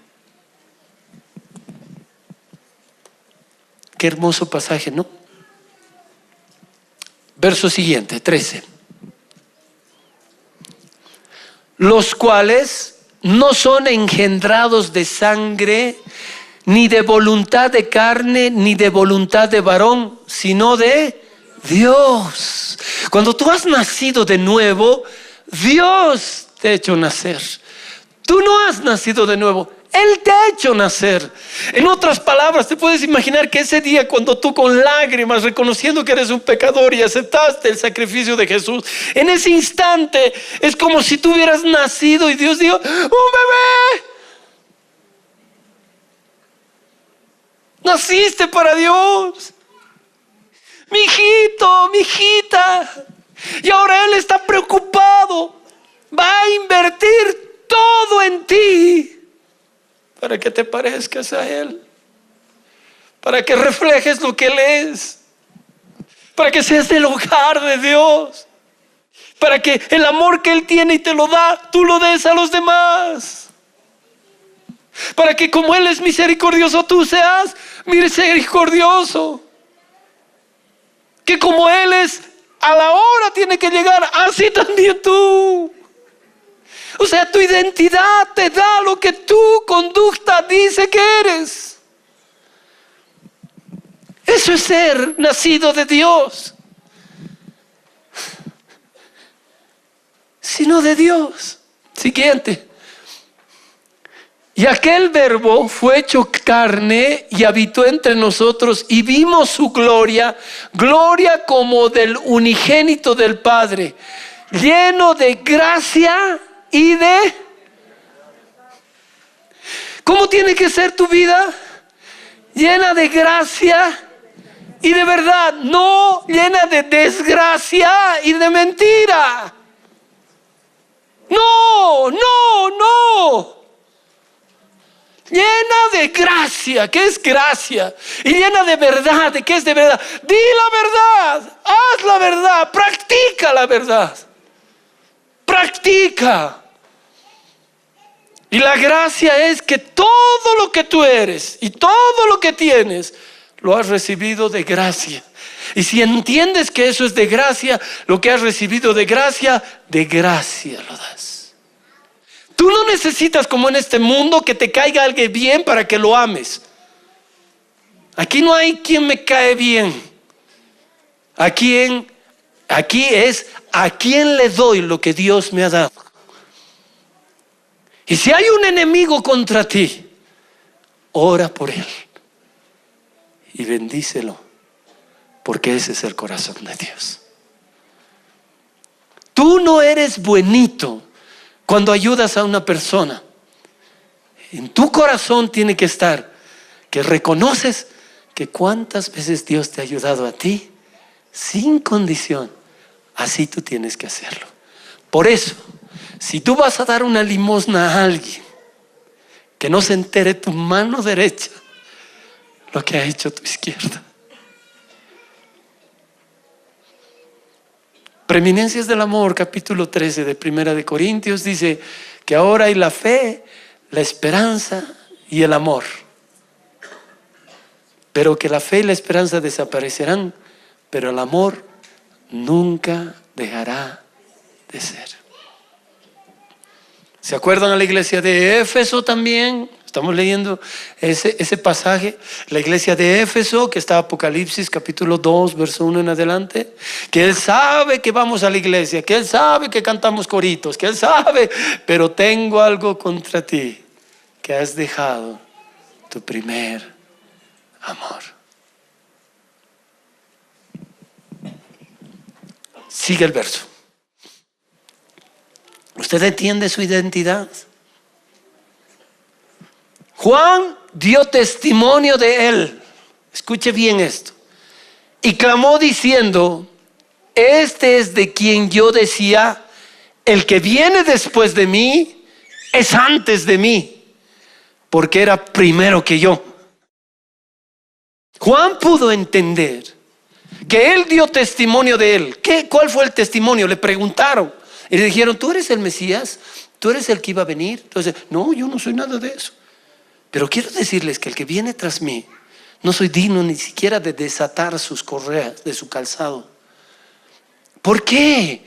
Qué hermoso pasaje, ¿no? Verso siguiente, 13. Los cuales no son engendrados de sangre, ni de voluntad de carne, ni de voluntad de varón, sino de Dios. Cuando tú has nacido de nuevo, Dios te ha hecho nacer. Tú no has nacido de nuevo, Él te ha hecho nacer. En otras palabras, te puedes imaginar que ese día, cuando tú con lágrimas, reconociendo que eres un pecador y aceptaste el sacrificio de Jesús, en ese instante es como si tú hubieras nacido y Dios dijo: ¡un bebé! Naciste para Dios, mi hijito, mi hijita. Y ahora Él está preocupado, va a invertir todo en ti para que te parezcas a Él, para que reflejes lo que Él es, para que seas del hogar de Dios, para que el amor que Él tiene y te lo da, tú lo des a los demás, para que como Él es misericordioso, tú seas misericordioso, que como Él es, a la hora tiene que llegar, así también tú. O sea, tu identidad te da lo que tu conducta dice que eres. Eso es ser nacido de Dios. Sino de Dios. Siguiente. Y aquel verbo fue hecho carne y habitó entre nosotros y vimos su gloria, gloria como del unigénito del Padre, lleno de gracia y de... ¿Cómo tiene que ser tu vida? Llena de gracia y de verdad, no llena de desgracia y de mentira. No, no, no. Llena de gracia, ¿qué es gracia? Y llena de verdad, ¿de qué es de verdad? Di la verdad, haz la verdad, practica la verdad. Practica. Y la gracia es que todo lo que tú eres y todo lo que tienes, lo has recibido de gracia. Y si entiendes que eso es de gracia, lo que has recibido de gracia lo das. Tú no necesitas, como en este mundo, que te caiga alguien bien para que lo ames. Aquí no hay quien me cae bien. Aquí es a quién le doy lo que Dios me ha dado. Y si hay un enemigo contra ti, ora por él y bendícelo, porque ese es el corazón de Dios. Tú no eres buenito cuando ayudas a una persona. En tu corazón tiene que estar que reconoces que cuántas veces Dios te ha ayudado a ti sin condición. Así tú tienes que hacerlo. Por eso, si tú vas a dar una limosna a alguien, que no se entere tu mano derecha lo que ha hecho tu izquierda. Preeminencias del amor, capítulo 13 de Primera de Corintios, dice que ahora hay la fe, la esperanza y el amor, pero que la fe y la esperanza desaparecerán, pero el amor nunca dejará de ser. ¿Se acuerdan a la iglesia de Éfeso también? Estamos leyendo ese pasaje. La iglesia de Éfeso, que está Apocalipsis capítulo 2, verso 1 en adelante. Que Él sabe que vamos a la iglesia, que Él sabe que cantamos coritos, que Él sabe, pero tengo algo contra ti, que has dejado tu primer amor. Sigue el verso. ¿Usted entiende su identidad? Juan dio testimonio de él. Escuche bien esto. Y clamó diciendo: este es de quien yo decía, el que viene después de mí es antes de mí, porque era primero que yo. Juan pudo entender que él dio testimonio de él. ¿Cuál fue el testimonio? Le preguntaron y le dijeron: ¿tú eres el Mesías? ¿Tú eres el que iba a venir? Entonces, no, yo no soy nada de eso. Pero quiero decirles que el que viene tras mí, no soy digno ni siquiera de desatar sus correas de su calzado. ¿Por qué?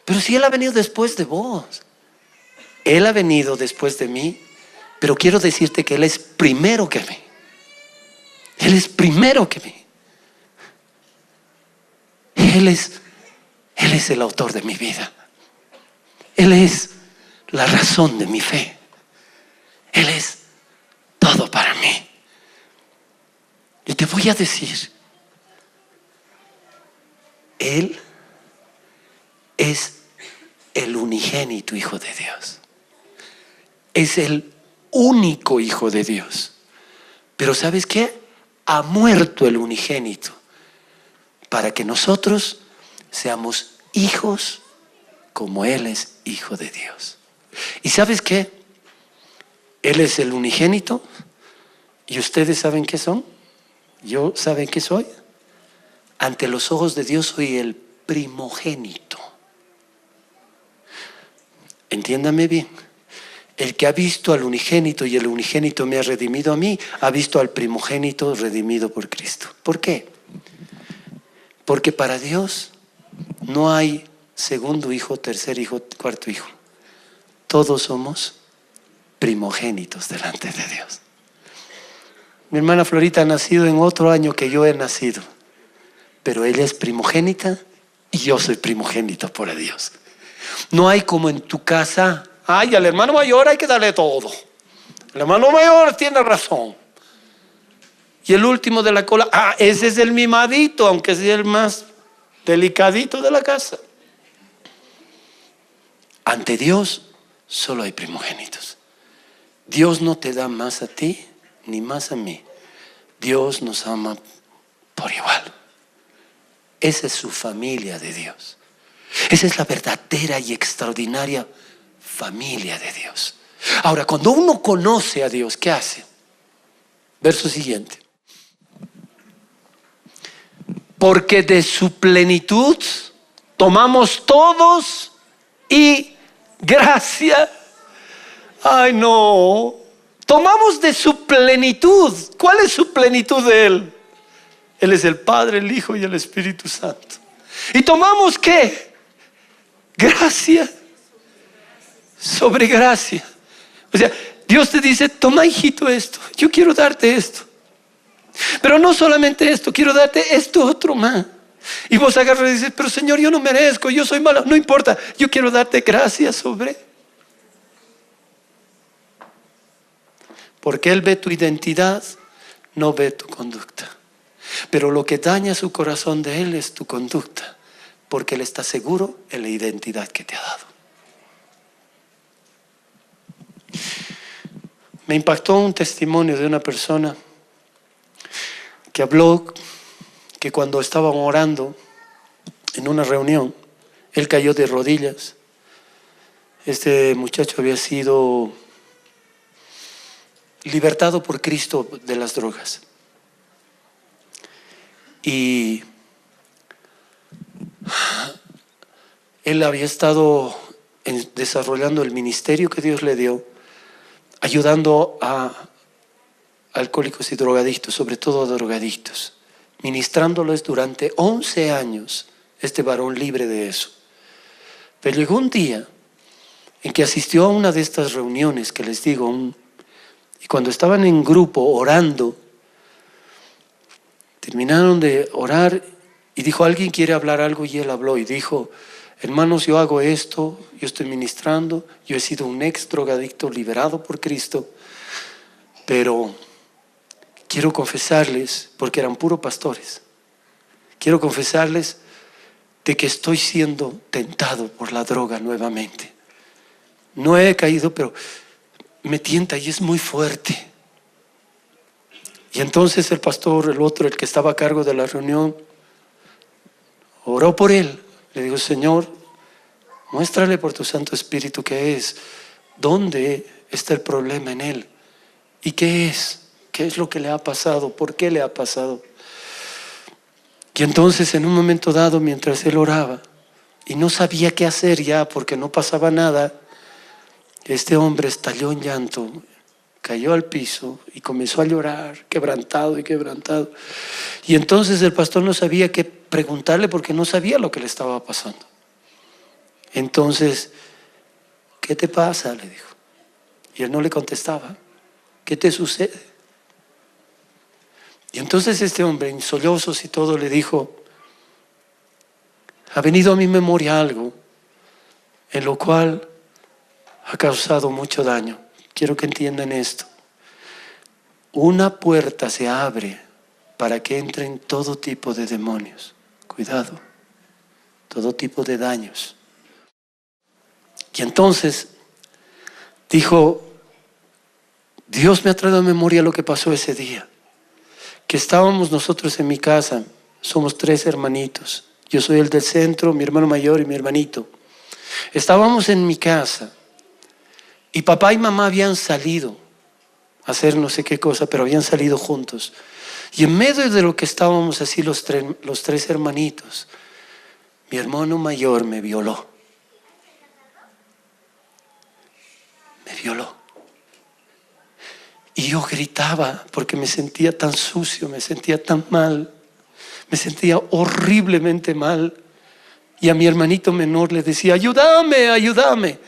Pero si Él ha venido después de vos. Él ha venido después de mí, pero quiero decirte que Él es primero que mí. Él es primero que mí. Él es el autor de mi vida. Él es la razón de mi fe. Él es todo para mí. Y te voy a decir, Él es el unigénito Hijo de Dios. Es el único Hijo de Dios. Pero ¿sabes qué? Ha muerto el unigénito para que nosotros seamos hijos como Él es Hijo de Dios. ¿Y sabes qué? Él es el unigénito. ¿Y ustedes saben qué son? ¿Yo saben qué soy? Ante los ojos de Dios soy el primogénito. Entiéndame bien. El que ha visto al unigénito y el unigénito me ha redimido a mí, ha visto al primogénito redimido por Cristo. ¿Por qué? Porque para Dios no hay segundo hijo, tercer hijo, cuarto hijo. Todos somos primogénitos delante de Dios. Mi hermana Florita ha nacido en otro año que yo he nacido, pero ella es primogénita y yo soy primogénito por Dios. No hay como en tu casa, ay, al hermano mayor hay que darle todo. El hermano mayor tiene razón. Y el último de la cola, ese es el mimadito, aunque sea el más delicadito de la casa. Ante Dios solo hay primogénitos. Dios no te da más a ti ni más a mí. Dios nos ama por igual. Esa es su familia de Dios. Esa es la verdadera y extraordinaria familia de Dios. Ahora, cuando uno conoce a Dios, ¿qué hace? Verso siguiente. Porque de su plenitud tomamos todos y gracia. Ay, no. Tomamos de su plenitud. ¿Cuál es su plenitud de Él? Él es el Padre, el Hijo y el Espíritu Santo. ¿Y tomamos qué? Gracia sobre gracia. O sea, Dios te dice, toma, hijito, esto. Yo quiero darte esto. Pero no solamente esto, quiero darte esto otro más. Y vos agarras y dices, pero Señor, yo no merezco, yo soy malo. No importa, yo quiero darte gracia sobre. Porque Él ve tu identidad, no ve tu conducta. Pero lo que daña su corazón de Él es tu conducta, porque Él está seguro en la identidad que te ha dado. Me impactó un testimonio de una persona que habló que cuando estaban orando en una reunión, él cayó de rodillas. Este muchacho había sido libertado por Cristo de las drogas. Y él había estado desarrollando el ministerio que Dios le dio, ayudando a alcohólicos y drogadictos, sobre todo a drogadictos, ministrándoles durante 11 años, este varón libre de eso. Pero llegó un día en que asistió a una de estas reuniones que les digo, y cuando estaban en grupo orando, terminaron de orar y dijo, ¿alguien quiere hablar algo? Y él habló y dijo, hermanos, yo hago esto, yo estoy ministrando, yo he sido un ex drogadicto liberado por Cristo, pero quiero confesarles, porque eran puros pastores, quiero confesarles de que estoy siendo tentado por la droga nuevamente. No he caído, pero me tienta y es muy fuerte. Y entonces el pastor, el otro, el que estaba a cargo de la reunión, oró por él. Le dijo, Señor, muéstrale por tu Santo Espíritu qué es, dónde está el problema en él y qué es lo que le ha pasado, por qué le ha pasado. Y entonces en un momento dado, mientras él oraba y no sabía qué hacer ya porque no pasaba nada, este hombre estalló en llanto, cayó al piso y comenzó a llorar, quebrantado y quebrantado. Y entonces el pastor no sabía qué preguntarle porque no sabía lo que le estaba pasando. Entonces, ¿qué te pasa?, le dijo. Y él no le contestaba. ¿Qué te sucede? Y entonces este hombre, en sollozos y todo, le dijo: ha venido a mi memoria algo en lo cual ha causado mucho daño. Quiero que entiendan esto. Una puerta se abre para que entren todo tipo de demonios. Cuidado, todo tipo de daños. Y entonces dijo: Dios me ha traído a memoria lo que pasó ese día. Que estábamos nosotros en mi casa, somos 3 hermanitos. Yo soy el del centro, mi hermano mayor y mi hermanito. Estábamos en mi casa y papá y mamá habían salido a hacer no sé qué cosa, pero habían salido juntos. Y en medio de lo que estábamos así los tres hermanitos, mi hermano mayor me violó. Me violó. Y yo gritaba porque me sentía tan sucio, me sentía tan mal, me sentía horriblemente mal. Y a mi hermanito menor le decía: ayúdame, ayúdame.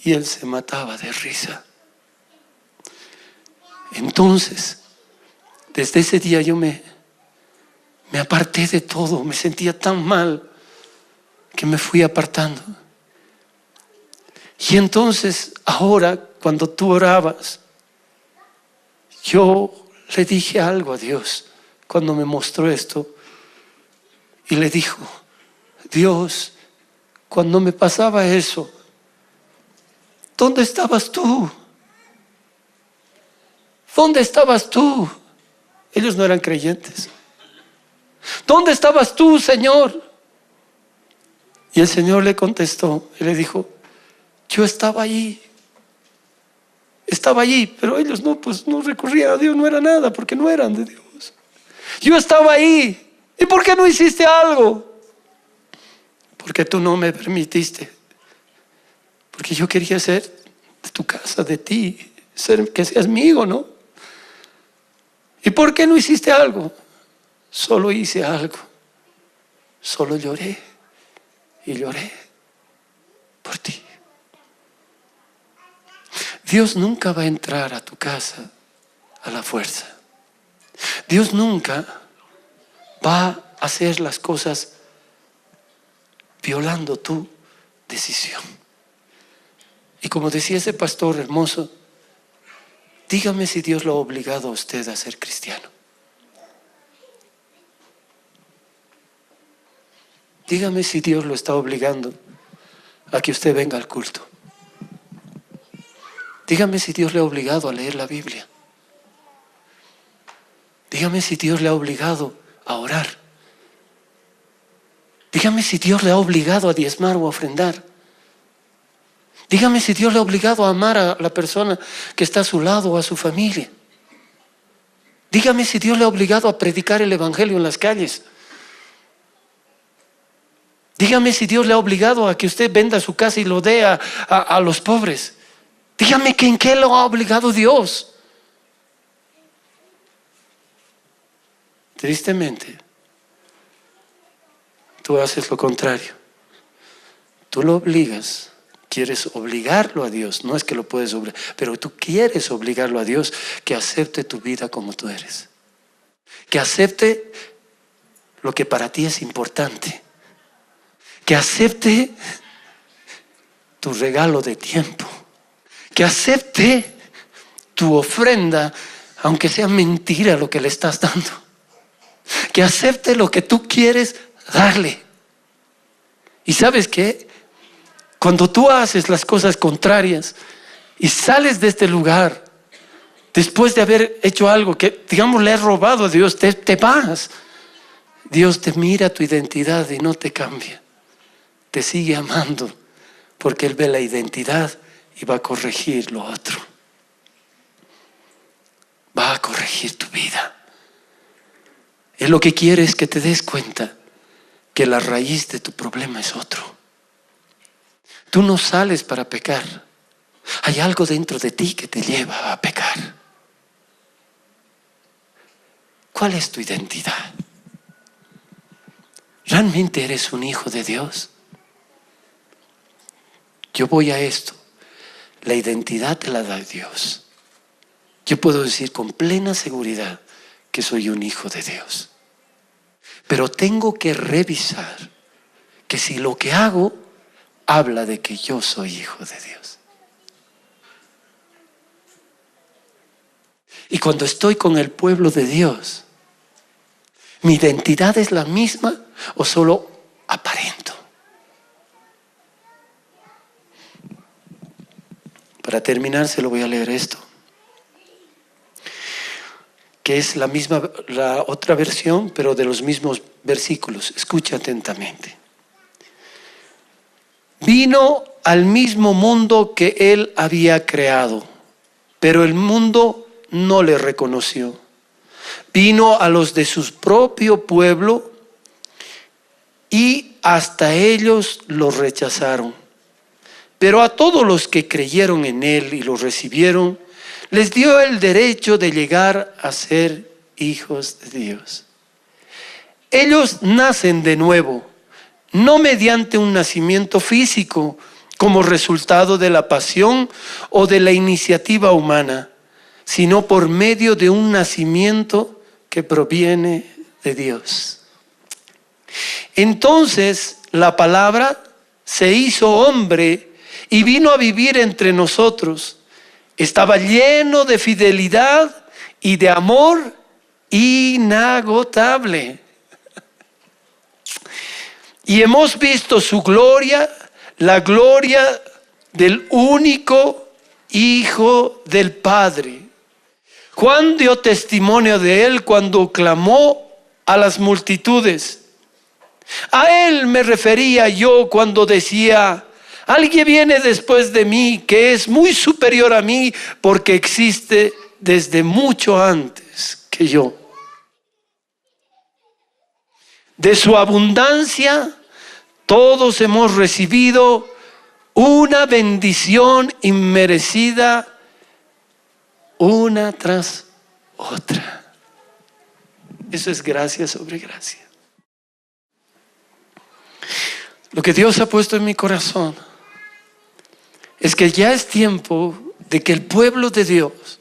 Y él se mataba de risa. Entonces, desde ese día yo me aparté de todo, me sentía tan mal que me fui apartando. Y entonces, ahora, cuando tú orabas, yo le dije algo a Dios cuando me mostró esto. Y le dijo: Dios, cuando me pasaba eso, ¿dónde estabas tú? ¿Dónde estabas tú? Ellos no eran creyentes. ¿Dónde estabas tú, Señor? Y el Señor le contestó y le dijo: yo estaba allí. Estaba allí, pero ellos no recurrían a Dios, no era nada, porque no eran de Dios. Yo estaba ahí. ¿Y por qué no hiciste algo? Porque tú no me permitiste. Porque yo quería ser de tu casa, de ti, que seas mi hijo, ¿no? ¿Y por qué no hiciste algo? Solo hice algo. Solo lloré y lloré por ti. Dios nunca va a entrar a tu casa a la fuerza. Dios nunca va a hacer las cosas violando tu decisión. Y como decía ese pastor hermoso, dígame si Dios lo ha obligado a usted a ser cristiano. Dígame si Dios lo está obligando a que usted venga al culto. Dígame si Dios le ha obligado a leer la Biblia. Dígame si Dios le ha obligado a orar. Dígame si Dios le ha obligado a diezmar o a ofrendar. Dígame si Dios le ha obligado a amar a la persona que está a su lado o a su familia. Dígame si Dios le ha obligado a predicar el evangelio en las calles. Dígame si Dios le ha obligado a que usted venda su casa y lo dé a los pobres. Dígame que en qué lo ha obligado Dios. Tristemente, tú haces lo contrario. Tú lo obligas. Quieres obligarlo a Dios. No es que lo puedes obligar, pero tú quieres obligarlo a Dios que acepte tu vida como tú eres. Que acepte lo que para ti es importante. Que acepte tu regalo de tiempo. Que acepte tu ofrenda, aunque sea mentira lo que le estás dando. Que acepte lo que tú quieres darle. ¿Y sabes qué? Cuando tú haces las cosas contrarias y sales de este lugar, después de haber hecho algo que, digamos, le has robado a Dios, te vas. Dios te mira tu identidad y no te cambia. Te sigue amando porque Él ve la identidad y va a corregir lo otro. Va a corregir tu vida. Él lo que quiere es que te des cuenta que la raíz de tu problema es otro. Tú no sales para pecar. Hay algo dentro de ti que te lleva a pecar. ¿Cuál es tu identidad? ¿Realmente eres un hijo de Dios? Yo voy a esto. La identidad te la da Dios. Yo puedo decir con plena seguridad que soy un hijo de Dios. Pero tengo que revisar que si lo que hago habla de que yo soy hijo de Dios. Y cuando estoy con el pueblo de Dios, ¿mi identidad es la misma o solo aparento? Para terminar, se lo voy a leer esto, que es la otra versión, pero de los mismos versículos. Escucha atentamente. Vino al mismo mundo que él había creado, pero el mundo no le reconoció. Vino a los de su propio pueblo y hasta ellos lo rechazaron. Pero a todos los que creyeron en él y lo recibieron, les dio el derecho de llegar a ser hijos de Dios. Ellos nacen de nuevo, no mediante un nacimiento físico como resultado de la pasión o de la iniciativa humana, sino por medio de un nacimiento que proviene de Dios. Entonces la palabra se hizo hombre y vino a vivir entre nosotros. Estaba lleno de fidelidad y de amor inagotable. Y hemos visto su gloria, la gloria del único Hijo del Padre. Juan dio testimonio de él cuando clamó a las multitudes. A él me refería yo cuando decía: alguien viene después de mí que es muy superior a mí porque existe desde mucho antes que yo. De su abundancia todos hemos recibido una bendición inmerecida, una tras otra. Eso es gracia sobre gracia. Lo que Dios ha puesto en mi corazón es que ya es tiempo de que el pueblo de Dios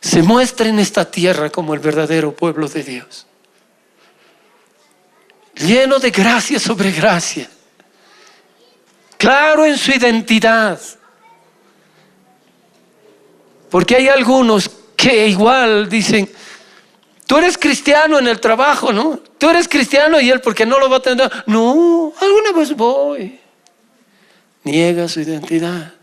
se muestre en esta tierra como el verdadero pueblo de Dios, lleno de gracia sobre gracia, claro en su identidad. Porque hay algunos que igual dicen: tú eres cristiano en el trabajo, ¿no? Tú eres cristiano, y él, porque no lo va a tener. No, alguna vez voy. Niega su identidad.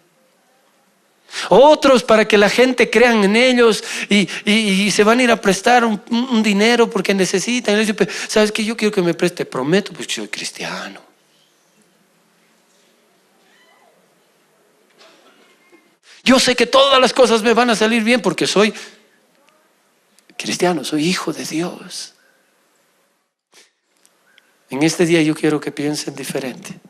Otros, para que la gente crean en ellos y se van a ir a prestar un dinero porque necesitan. Y le dicen: ¿sabes qué? Yo quiero que me preste. Prometo, pues soy cristiano. Yo sé que todas las cosas me van a salir bien porque soy cristiano, soy hijo de Dios. En este día yo quiero que piensen diferente.